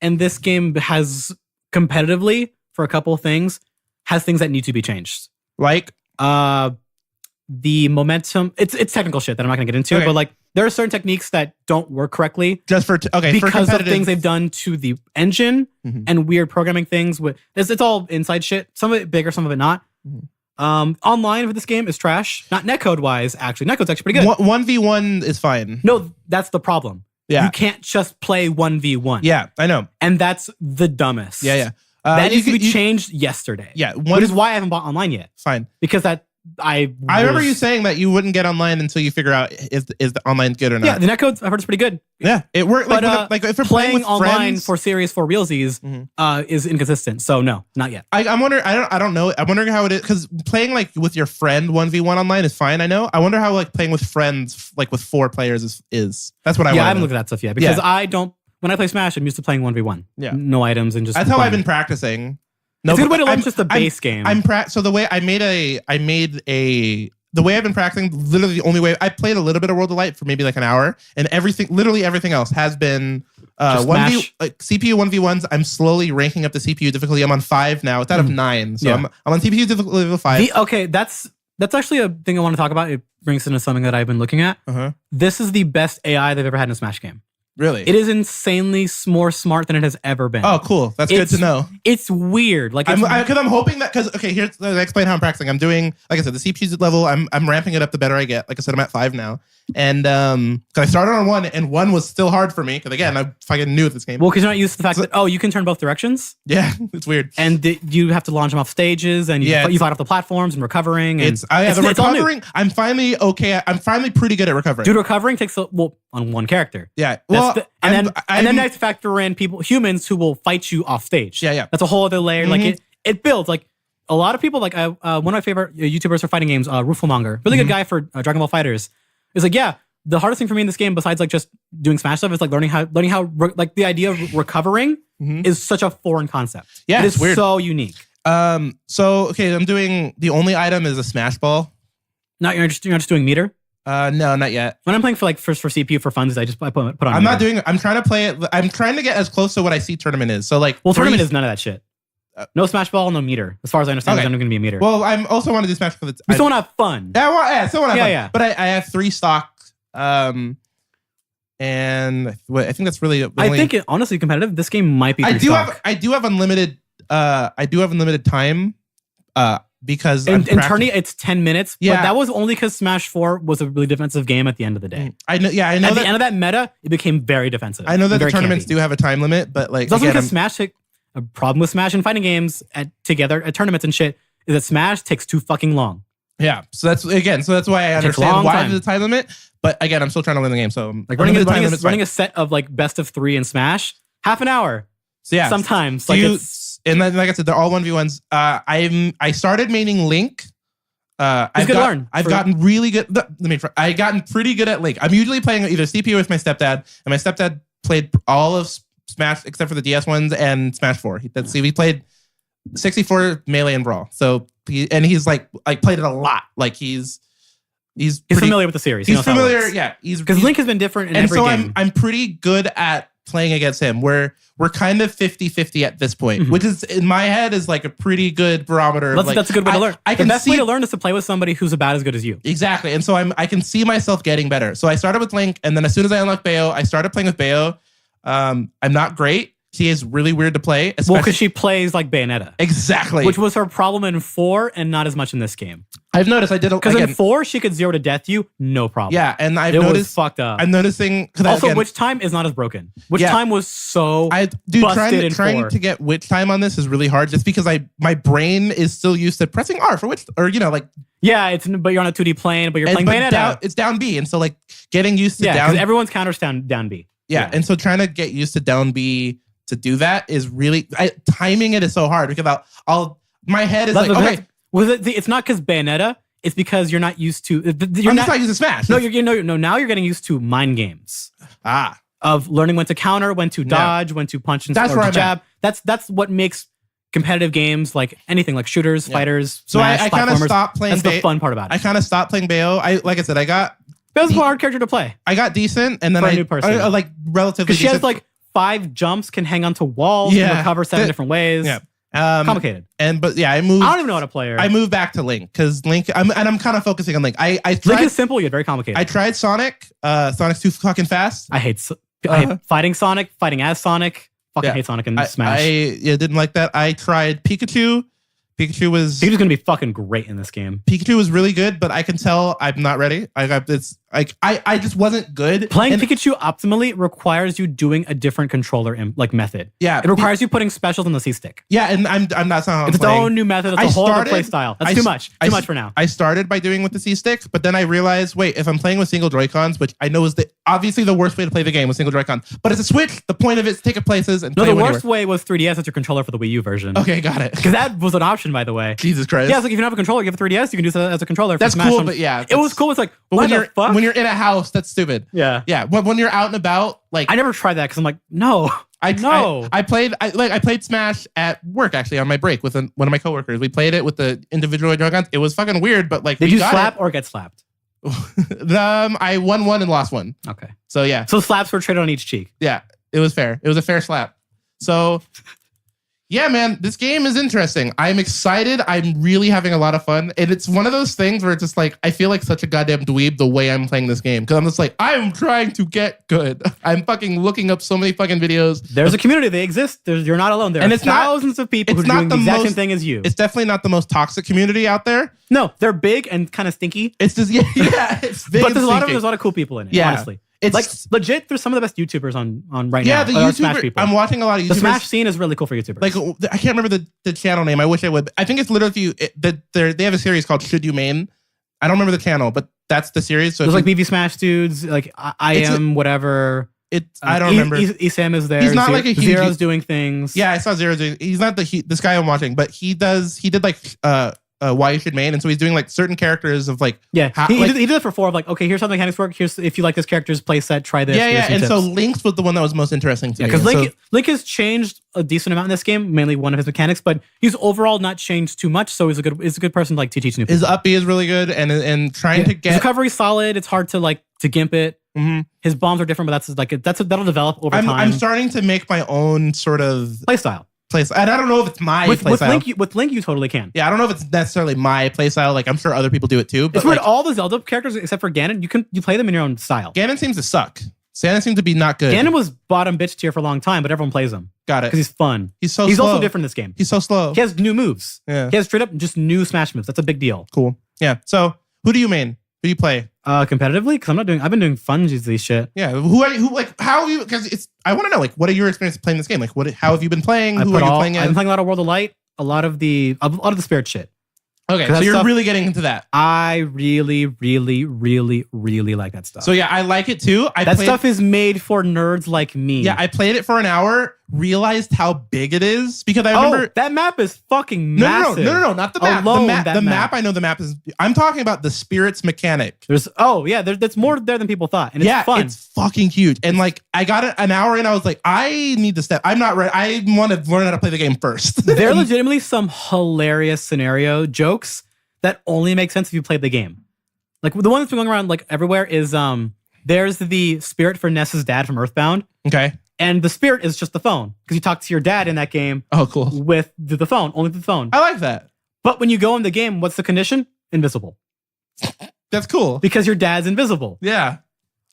[SPEAKER 1] and this game has competitively for a couple of things has things that need to be changed.
[SPEAKER 3] Like
[SPEAKER 1] the momentum. It's technical shit that I'm not going to get into, but like. There are certain techniques that don't work correctly
[SPEAKER 3] because
[SPEAKER 1] of things they've done to the engine and weird programming things. It's all inside shit. Some of it bigger, some of it not. Online for this game is trash. Not netcode wise, actually. Netcode's actually pretty good.
[SPEAKER 3] 1v1 is fine.
[SPEAKER 1] No, that's the problem.
[SPEAKER 3] Yeah.
[SPEAKER 1] You can't just play 1v1.
[SPEAKER 3] Yeah, I know.
[SPEAKER 1] And that's the dumbest.
[SPEAKER 3] Yeah.
[SPEAKER 1] That needs to be changed yesterday.
[SPEAKER 3] Yeah.
[SPEAKER 1] Which is why I haven't bought online yet.
[SPEAKER 3] Fine.
[SPEAKER 1] Because I
[SPEAKER 3] remember you saying that you wouldn't get online until you figure out is the online good or not.
[SPEAKER 1] Yeah, the netcode I've heard is pretty good.
[SPEAKER 3] Yeah, it worked.
[SPEAKER 1] But
[SPEAKER 3] if you're
[SPEAKER 1] playing
[SPEAKER 3] with
[SPEAKER 1] online
[SPEAKER 3] friends,
[SPEAKER 1] for serious for realsies is inconsistent. So no, not yet.
[SPEAKER 3] I'm wondering. I don't know. I'm wondering how it is because playing like with your friend 1v1 online is fine. I know. I wonder how like playing with friends like with 4 players is. That's what I.
[SPEAKER 1] Yeah, I haven't looked at that stuff yet because I don't. When I play Smash, I'm used to playing 1v1.
[SPEAKER 3] Yeah,
[SPEAKER 1] no items and just.
[SPEAKER 3] That's how I've been practicing.
[SPEAKER 1] No, it's a good way to learn just the base game.
[SPEAKER 3] So the way the way I've been practicing, literally the only way I played a little bit of World of Light for maybe like an hour, and literally everything else has been CPU 1v1s. I'm slowly ranking up the CPU difficulty. I'm on 5 now. It's out of 9, so I'm on CPU difficulty level 5.
[SPEAKER 1] That's actually a thing I want to talk about. It brings into something that I've been looking at. This is the best AI they've ever had in a Smash game.
[SPEAKER 3] Really?
[SPEAKER 1] It is insanely more smart than it has ever been.
[SPEAKER 3] Oh, cool. That's good to know.
[SPEAKER 1] It's weird. Like,
[SPEAKER 3] I'm hoping that here's I explain how I'm practicing. I'm doing, like I said, the CPU's level. I'm ramping it up the better I get. Like I said, I'm at 5 now, and because I started on 1, and 1 was still hard for me because again, I'm fucking new at this game.
[SPEAKER 1] Well, because you're not used to the fact that you can turn both directions.
[SPEAKER 3] Yeah, it's weird.
[SPEAKER 1] And you have to launch them off stages, and you fight off the platforms and recovering. And
[SPEAKER 3] the recovering. I'm finally okay. I'm finally pretty good at recovering.
[SPEAKER 1] Dude, recovering takes on one character.
[SPEAKER 3] Yeah.
[SPEAKER 1] And then you have to factor in humans who will fight you off stage.
[SPEAKER 3] Yeah.
[SPEAKER 1] That's a whole other layer. Like it builds. Like a lot of people, like one of my favorite YouTubers for fighting games, Rufalmonger, really good guy for Dragon Ball Fighters. Is like, the hardest thing for me in this game, besides like just doing Smash stuff, is like learning how like the idea of recovering is such a foreign concept.
[SPEAKER 3] Yeah,
[SPEAKER 1] it's
[SPEAKER 3] weird.
[SPEAKER 1] so unique.
[SPEAKER 3] So okay, I'm doing the only item is a Smash Ball.
[SPEAKER 1] Not you're just doing meter.
[SPEAKER 3] No, not yet.
[SPEAKER 1] When I'm playing for CPU for funds, I put on.
[SPEAKER 3] I'm not
[SPEAKER 1] meter.
[SPEAKER 3] doing. I'm trying to play it. I'm trying to get as close to what I see tournament is. So like,
[SPEAKER 1] tournament is none of that shit. No Smash Ball, no meter. As far as I understand, there's not going to be a meter.
[SPEAKER 3] Well, I'm also want to do Smash because
[SPEAKER 1] we still want to have fun.
[SPEAKER 3] I still want to have fun.
[SPEAKER 1] Yeah.
[SPEAKER 3] But I have 3 stock. And I think that's really.
[SPEAKER 1] I think honestly competitive. This game might be.
[SPEAKER 3] I do have unlimited. I do have unlimited time. Because
[SPEAKER 1] in tourney it's 10 minutes.
[SPEAKER 3] Yeah.
[SPEAKER 1] But that was only because Smash 4 was a really defensive game at the end of the day.
[SPEAKER 3] I know. Yeah, I know.
[SPEAKER 1] At the end of that meta, it became very defensive.
[SPEAKER 3] I know that the tournaments do have a time limit, but like
[SPEAKER 1] it's also because Smash a problem with Smash and fighting games together at tournaments and shit is that Smash takes too fucking long.
[SPEAKER 3] Yeah, so that's why I understand why there's a time limit. But again, I'm still trying to win the game. So
[SPEAKER 1] like running a set of like best of 3 in Smash, half an hour.
[SPEAKER 3] So yeah,
[SPEAKER 1] sometimes
[SPEAKER 3] and then like I said, they're all 1v1s. I started maining Link. I've gotten really good. I gotten pretty good at Link. I'm usually playing either CPU with my stepdad, and my stepdad played all of Smash except for the DS ones and Smash 4. We played 64 Melee and Brawl. So he's like played it a lot. Like he's
[SPEAKER 1] familiar with the series.
[SPEAKER 3] He's familiar. Yeah,
[SPEAKER 1] because Link has been different in every game.
[SPEAKER 3] I'm pretty good at playing against him. We're kind of 50-50 at this point, which is in my head is like a pretty good barometer.
[SPEAKER 1] That's a good way to learn. The best way to learn is to play with somebody who's about as good as you.
[SPEAKER 3] Exactly. And so I can see myself getting better. So I started with Link, and then as soon as I unlocked Bayo, I started playing with Bayo. I'm not great. She is really weird to play.
[SPEAKER 1] Because she plays like Bayonetta.
[SPEAKER 3] Exactly.
[SPEAKER 1] Which was her problem in 4 and not as much in this game.
[SPEAKER 3] I've noticed because
[SPEAKER 1] in 4 she could 0 to death you, no problem.
[SPEAKER 3] Yeah, and
[SPEAKER 1] it was fucked up.
[SPEAKER 3] I'm noticing
[SPEAKER 1] also Witch Time is not as broken. Witch Time was so busted
[SPEAKER 3] trying to get Witch Time on this is really hard just because my brain is still used to pressing R for Witch but you're on
[SPEAKER 1] a 2D plane, but you're playing Bayonetta.
[SPEAKER 3] It's down B, and so like getting used to down.
[SPEAKER 1] Because everyone's counters down B.
[SPEAKER 3] Yeah, and so trying to get used to down B to do that is really timing it is so hard because my head is
[SPEAKER 1] it's not because Bayonetta. It's because you're not used to.
[SPEAKER 3] I'm not using Smash.
[SPEAKER 1] No, now you're getting used to mind games. Of learning when to counter, when to dodge, when to punch and jab. That's what makes competitive games like anything like shooters, fighters.
[SPEAKER 3] So
[SPEAKER 1] Smash,
[SPEAKER 3] I kind of stopped playing.
[SPEAKER 1] That's the fun part about it.
[SPEAKER 3] I kind of stopped playing Bayo. Like I said,
[SPEAKER 1] Bayo's a hard character to play.
[SPEAKER 3] I got decent, and then
[SPEAKER 1] for a new person.
[SPEAKER 3] I like relatively.
[SPEAKER 1] Because she has like 5 jumps, can hang onto walls, can recover 7 different ways.
[SPEAKER 3] Yeah.
[SPEAKER 1] Complicated.
[SPEAKER 3] I moved. I don't
[SPEAKER 1] even know how to play her.
[SPEAKER 3] I moved back to Link because Link. I'm kind of focusing on Link. Link
[SPEAKER 1] is simple yet very complicated.
[SPEAKER 3] I tried Sonic. Sonic's too fucking fast.
[SPEAKER 1] I hate fighting Sonic, fighting as Sonic. Fucking hate Sonic in Smash.
[SPEAKER 3] I didn't like that. I tried Pikachu. Pikachu's
[SPEAKER 1] gonna be fucking great in this game.
[SPEAKER 3] Pikachu was really good, but I can tell I'm not ready. I just wasn't good.
[SPEAKER 1] Playing Pikachu optimally requires you doing a different controller method.
[SPEAKER 3] Yeah,
[SPEAKER 1] it requires you putting specials on the C stick.
[SPEAKER 3] Yeah, and I'm not saying
[SPEAKER 1] it's its own new method. It's a whole other play style. That's too much. Too much for now.
[SPEAKER 3] I started by doing with the C stick, but then I realized, wait, if I'm playing with single Joy-Cons, which I know is obviously the worst way to play the game with single Joy-Con, but it's a Switch. The point of it is to take it places and
[SPEAKER 1] the worst way was 3DS. That's your controller for the Wii U version.
[SPEAKER 3] Okay, got it.
[SPEAKER 1] Because that was an option, by the way.
[SPEAKER 3] Jesus Christ.
[SPEAKER 1] Yeah, it's like if you don't have a controller, you have a 3DS, you can do that as a controller.
[SPEAKER 3] That's
[SPEAKER 1] Smash
[SPEAKER 3] cool, but yeah,
[SPEAKER 1] it was cool. It's like, what the fuck?
[SPEAKER 3] When you're in a house, that's stupid.
[SPEAKER 1] Yeah.
[SPEAKER 3] When you're out and about, like
[SPEAKER 1] I never tried that because I'm like, no.
[SPEAKER 3] I played Smash at work actually on my break with one of my coworkers. We played it with the individual Joy-Cons. It was fucking weird, but like
[SPEAKER 1] did you slap or get slapped?
[SPEAKER 3] I won one and lost one.
[SPEAKER 1] Okay.
[SPEAKER 3] So yeah.
[SPEAKER 1] So slaps were traded on each cheek.
[SPEAKER 3] Yeah, it was fair. It was a fair slap. So yeah, man, this game is interesting. I'm excited. I'm really having a lot of fun. And it's one of those things where it's just like, I feel like such a goddamn dweeb the way I'm playing this game. Because I'm just like, I'm trying to get good. I'm fucking looking up so many fucking videos.
[SPEAKER 1] There's a community. They exist. You're not alone. There are thousands of people who are doing the exact same thing as you.
[SPEAKER 3] It's definitely not the most toxic community out there.
[SPEAKER 1] No, they're big and kind of stinky.
[SPEAKER 3] It's just, it's big
[SPEAKER 1] but there's a lot of cool people in it, honestly. It's like legit. There's some of the best YouTubers on right now.
[SPEAKER 3] Yeah, the YouTuber. Smash people. I'm watching a lot of YouTubers.
[SPEAKER 1] The Smash scene is really cool for YouTubers.
[SPEAKER 3] Like I can't remember the channel name. I wish I would. I think it's literally they have a series called Should You Main. I don't remember the channel, but that's the series. So
[SPEAKER 1] there's like BB Smash dudes. Like I am whatever.
[SPEAKER 3] I don't remember.
[SPEAKER 1] Esam is there.
[SPEAKER 3] He's not like a huge.
[SPEAKER 1] Zero's doing things.
[SPEAKER 3] Yeah, I saw Zero doing. He's not this guy I'm watching, but he did like why you should main, and so he's doing like certain characters of like
[SPEAKER 1] Yeah,
[SPEAKER 3] how,
[SPEAKER 1] he
[SPEAKER 3] like,
[SPEAKER 1] did it for 4 of like, okay, here's how the mechanics work. Here's if you like this character's playset, try this.
[SPEAKER 3] yeah,
[SPEAKER 1] here's some
[SPEAKER 3] and so
[SPEAKER 1] tips.
[SPEAKER 3] Link's was the one that was most interesting to me.
[SPEAKER 1] Because
[SPEAKER 3] And
[SPEAKER 1] Link has changed a decent amount in this game, mainly one of his mechanics, but he's overall not changed too much. So he's a good person to like to teach new people.
[SPEAKER 3] his up B is really good, and trying to
[SPEAKER 1] His
[SPEAKER 3] get
[SPEAKER 1] recovery's solid. It's hard to gimp it.
[SPEAKER 3] Mhm.
[SPEAKER 1] His bombs are different, but that'll develop over time.
[SPEAKER 3] I'm starting to make my own sort of
[SPEAKER 1] Playstyle.
[SPEAKER 3] place, and I don't know if it's my
[SPEAKER 1] With
[SPEAKER 3] playstyle.
[SPEAKER 1] Link, you totally can.
[SPEAKER 3] Yeah, I don't know if it's necessarily my playstyle. Like I'm sure other people do it too. But
[SPEAKER 1] It's weird.
[SPEAKER 3] like,
[SPEAKER 1] All the Zelda characters except for Ganon, you play them in your own style.
[SPEAKER 3] Ganon seems to suck. Ganon seems to be not good.
[SPEAKER 1] Ganon was bottom bitch tier for a long time, but everyone plays him
[SPEAKER 3] Got
[SPEAKER 1] because
[SPEAKER 3] it.
[SPEAKER 1] he's fun.
[SPEAKER 3] He's so
[SPEAKER 1] He's
[SPEAKER 3] slow.
[SPEAKER 1] also different in this game.
[SPEAKER 3] He's so slow.
[SPEAKER 1] He has new moves.
[SPEAKER 3] Yeah.
[SPEAKER 1] He has straight up just new Smash moves. That's a big deal.
[SPEAKER 3] Cool. Yeah. So who do you main? Who do you play?
[SPEAKER 1] Competitively, because I've been doing funsies shit.
[SPEAKER 3] Yeah. Who like how have you? Because I want to know like what are your experiences playing this game? Like how have you been playing? Who are you playing
[SPEAKER 1] I've been
[SPEAKER 3] in?
[SPEAKER 1] playing a lot of World of Light, a lot of the spirit shit.
[SPEAKER 3] Okay,
[SPEAKER 1] 'Cause
[SPEAKER 3] so
[SPEAKER 1] that
[SPEAKER 3] you're
[SPEAKER 1] stuff-
[SPEAKER 3] really getting into that.
[SPEAKER 1] I really, really, really, really like that stuff.
[SPEAKER 3] So yeah, I like it too.
[SPEAKER 1] that stuff is made for nerds like me.
[SPEAKER 3] Yeah, I played it for an hour, realized how big it is because I remember.
[SPEAKER 1] that map is fucking
[SPEAKER 3] No,
[SPEAKER 1] massive.
[SPEAKER 3] no, not the map.
[SPEAKER 1] Alone,
[SPEAKER 3] the
[SPEAKER 1] that
[SPEAKER 3] map. I know the map is. I'm talking about the spirits mechanic.
[SPEAKER 1] There's more there than people thought, and it's fun.
[SPEAKER 3] It's fucking huge. And like, I got it an hour in. I was like, I need to step. I'm not ready. I want to learn how to play the game first.
[SPEAKER 1] There are legitimately some hilarious scenario jokes that only make sense if you played the game. Like the one that's been going around like everywhere is there's the spirit for Ness's dad from Earthbound,
[SPEAKER 3] Okay.
[SPEAKER 1] and the spirit is just the phone because you talk to your dad in that game
[SPEAKER 3] Oh, cool.
[SPEAKER 1] with the phone, only the phone.
[SPEAKER 3] I like that.
[SPEAKER 1] But when you go in the game, what's the condition? Invisible,
[SPEAKER 3] That's cool.
[SPEAKER 1] because your dad's invisible.
[SPEAKER 3] Yeah.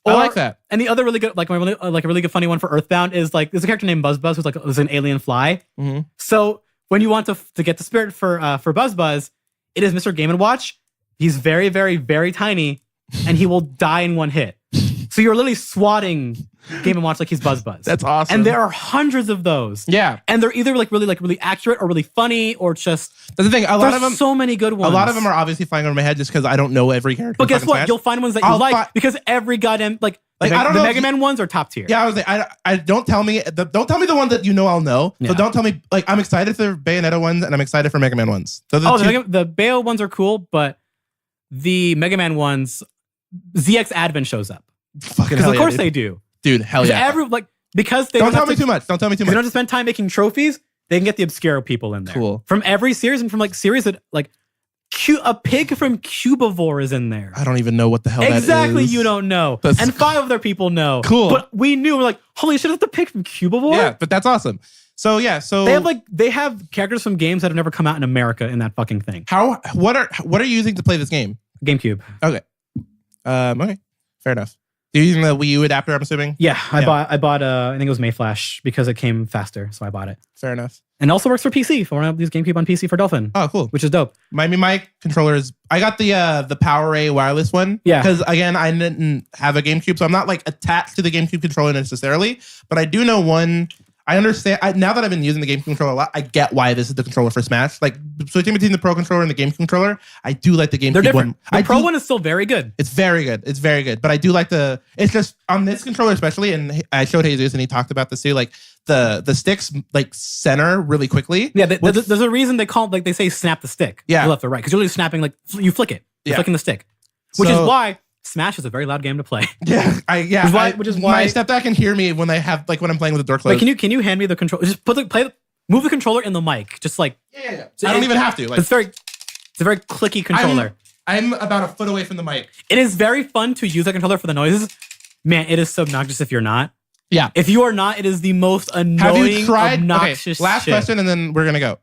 [SPEAKER 3] I
[SPEAKER 1] Or-
[SPEAKER 3] like that.
[SPEAKER 1] And the other really good, like a really good funny one for Earthbound is like there's a character named Buzz who's like was an alien fly.
[SPEAKER 3] Mm-hmm.
[SPEAKER 1] So when you want to get the spirit for Buzz, it is Mr. Game & Watch. He's very, very, very tiny, and he will die in one hit. So you're literally swatting Game & Watch like he's Buzz.
[SPEAKER 3] That's awesome.
[SPEAKER 1] And there are hundreds of those.
[SPEAKER 3] Yeah.
[SPEAKER 1] And they're either really accurate or really funny or just
[SPEAKER 3] That's the thing. A lot of them.
[SPEAKER 1] so many good ones.
[SPEAKER 3] A lot of them are obviously flying over my head just because I don't know every character.
[SPEAKER 1] But
[SPEAKER 3] in
[SPEAKER 1] guess
[SPEAKER 3] fucking
[SPEAKER 1] what?
[SPEAKER 3] Smash.
[SPEAKER 1] You'll find ones that you
[SPEAKER 3] I'll
[SPEAKER 1] like because every goddamn
[SPEAKER 3] Like, I don't
[SPEAKER 1] the
[SPEAKER 3] know if
[SPEAKER 1] Mega Man ones are top tier.
[SPEAKER 3] Yeah, I was like, I don't tell me the one that you know I'll know.
[SPEAKER 1] Yeah.
[SPEAKER 3] So don't tell me like I'm excited for Bayonetta ones and I'm excited for Mega Man ones. So
[SPEAKER 1] The Bayo ones are cool, but the Mega Man ones, ZX Advent shows up.
[SPEAKER 3] fucking
[SPEAKER 1] Because
[SPEAKER 3] hell
[SPEAKER 1] of
[SPEAKER 3] yeah,
[SPEAKER 1] course
[SPEAKER 3] dude.
[SPEAKER 1] they do.
[SPEAKER 3] Dude, hell yeah.
[SPEAKER 1] Because they
[SPEAKER 3] Don't tell
[SPEAKER 1] have
[SPEAKER 3] me
[SPEAKER 1] to-
[SPEAKER 3] too much. Don't tell me too
[SPEAKER 1] They don't
[SPEAKER 3] much.
[SPEAKER 1] have to spend time making trophies. They can get the Obscuro people in there.
[SPEAKER 3] Cool.
[SPEAKER 1] From every series and from like series that like a pig from Cubivore is in there.
[SPEAKER 3] I don't even know what the hell that is.
[SPEAKER 1] Exactly, you don't know.
[SPEAKER 3] That's-
[SPEAKER 1] And 5 of their people know.
[SPEAKER 3] Cool.
[SPEAKER 1] But we knew, we're like, holy shit, that's the pig from Cubivore?
[SPEAKER 3] Yeah, but that's awesome. So yeah, so
[SPEAKER 1] They have characters from games that have never come out in America in that fucking thing.
[SPEAKER 3] what are you using to play this game?
[SPEAKER 1] GameCube.
[SPEAKER 3] Okay. Okay. Fair enough. You're using the Wii U adapter, I'm assuming?
[SPEAKER 1] Yeah, I bought I think it was Mayflash because it came faster, so I bought it.
[SPEAKER 3] Fair enough.
[SPEAKER 1] And it also works for PC. If I want to use GameCube on PC for Dolphin,
[SPEAKER 3] Oh, cool.
[SPEAKER 1] which is dope.
[SPEAKER 3] My controller is. I got the PowerA wireless one.
[SPEAKER 1] Yeah.
[SPEAKER 3] Because again, I didn't have a GameCube, so I'm not like attached to the GameCube controller necessarily. But I do know one. I understand now that I've been using the GameCube controller a lot. I get why this is the controller for Smash. Like switching between the Pro controller and the GameCube controller, I do like the GameCube
[SPEAKER 1] They're different.
[SPEAKER 3] one.
[SPEAKER 1] The Pro one is still very good.
[SPEAKER 3] It's very good. It's very good. But I do like it's just on this controller especially, and I showed Jesus and he talked about this too, like the sticks like center really quickly.
[SPEAKER 1] Yeah, there's a reason they say snap the stick.
[SPEAKER 3] Yeah.
[SPEAKER 1] Left or right. Because you're really snapping, like you flick it. You're
[SPEAKER 3] Yeah.
[SPEAKER 1] flicking the stick. Which is
[SPEAKER 3] So-
[SPEAKER 1] why Smash is a very loud game to play.
[SPEAKER 3] Yeah.
[SPEAKER 1] Which is why
[SPEAKER 3] my stepdad can hear me when when I'm playing with the door closed.
[SPEAKER 1] Wait, can you hand me the controller? Just move the controller in the mic. Just like
[SPEAKER 3] Yeah. I don't even have to. Like
[SPEAKER 1] it's a very clicky controller.
[SPEAKER 3] I'm about a foot away from the mic.
[SPEAKER 1] It is very fun to use that controller for the noises. Man, it is so obnoxious if you're not.
[SPEAKER 3] Yeah.
[SPEAKER 1] If you are not, it is the most annoying, obnoxious
[SPEAKER 3] last
[SPEAKER 1] shit.
[SPEAKER 3] question, and then we're gonna go.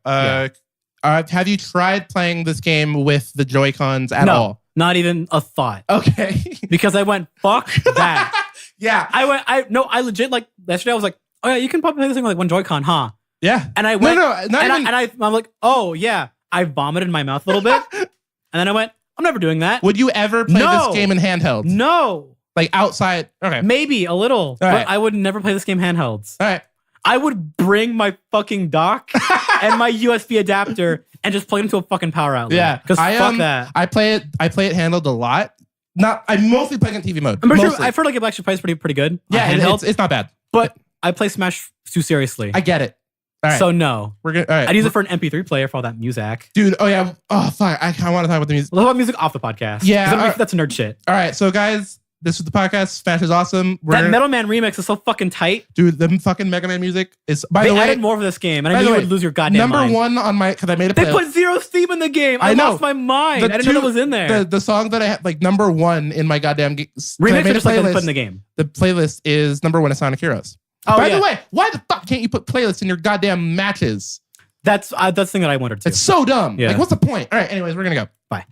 [SPEAKER 3] Have you tried playing this game with the Joy-Cons at all?
[SPEAKER 1] Not even a thought.
[SPEAKER 3] Okay.
[SPEAKER 1] Because I went, fuck that.
[SPEAKER 3] Yeah.
[SPEAKER 1] I legit, like, yesterday I was like, oh yeah, you can probably play this thing with like one Joy-Con, huh?
[SPEAKER 3] Yeah.
[SPEAKER 1] And I went,
[SPEAKER 3] I'm
[SPEAKER 1] I'm like, oh yeah. I vomited in my mouth a little bit. And then I went, I'm never doing that.
[SPEAKER 3] Would you ever play
[SPEAKER 1] No.
[SPEAKER 3] this game in handheld?
[SPEAKER 1] No.
[SPEAKER 3] Like outside? Okay.
[SPEAKER 1] Maybe a little. But
[SPEAKER 3] right.
[SPEAKER 1] I would never play this game handhelds.
[SPEAKER 3] All right.
[SPEAKER 1] I would bring my fucking dock and my USB adapter and just plug it into a fucking power outlet.
[SPEAKER 3] Yeah.
[SPEAKER 1] Because fuck that.
[SPEAKER 3] I play it handled a lot. I'm mostly playing in TV mode.
[SPEAKER 1] I'm pretty sure
[SPEAKER 3] Mostly.
[SPEAKER 1] I've heard like it actually plays pretty good.
[SPEAKER 3] Yeah,
[SPEAKER 1] on handheld,
[SPEAKER 3] it's not bad.
[SPEAKER 1] but I play Smash too seriously.
[SPEAKER 3] I get it. All right.
[SPEAKER 1] So no.
[SPEAKER 3] We're gonna. All right.
[SPEAKER 1] I'd use it for an MP3 player for all that music.
[SPEAKER 3] Dude. Oh yeah. Oh fuck. I kind of want to talk about the music.
[SPEAKER 1] We'll talk about music off the podcast.
[SPEAKER 3] Yeah,
[SPEAKER 1] That's nerd shit.
[SPEAKER 3] All right. So guys, this is the podcast. Smash is awesome.
[SPEAKER 1] That Metal Man remix is so fucking tight.
[SPEAKER 3] Dude, the fucking Mega Man music is. By
[SPEAKER 1] They
[SPEAKER 3] the way,
[SPEAKER 1] added more for this game, and I knew you would lose your goddamn
[SPEAKER 3] number
[SPEAKER 1] mind.
[SPEAKER 3] one on my because I made a
[SPEAKER 1] They
[SPEAKER 3] playlist.
[SPEAKER 1] put Zero Steam in the game. I
[SPEAKER 3] know.
[SPEAKER 1] lost my mind. I didn't know that was in there.
[SPEAKER 3] The song that I had like number one in my goddamn
[SPEAKER 1] Remix or just like put in the game.
[SPEAKER 3] The playlist is number one in Sonic Heroes.
[SPEAKER 1] Oh,
[SPEAKER 3] By the way, why the fuck can't you put playlists in your goddamn matches?
[SPEAKER 1] That's the thing that I wondered too.
[SPEAKER 3] It's so dumb.
[SPEAKER 1] Yeah.
[SPEAKER 3] Like, what's the point? All right. Anyways, we're gonna go.
[SPEAKER 1] Bye.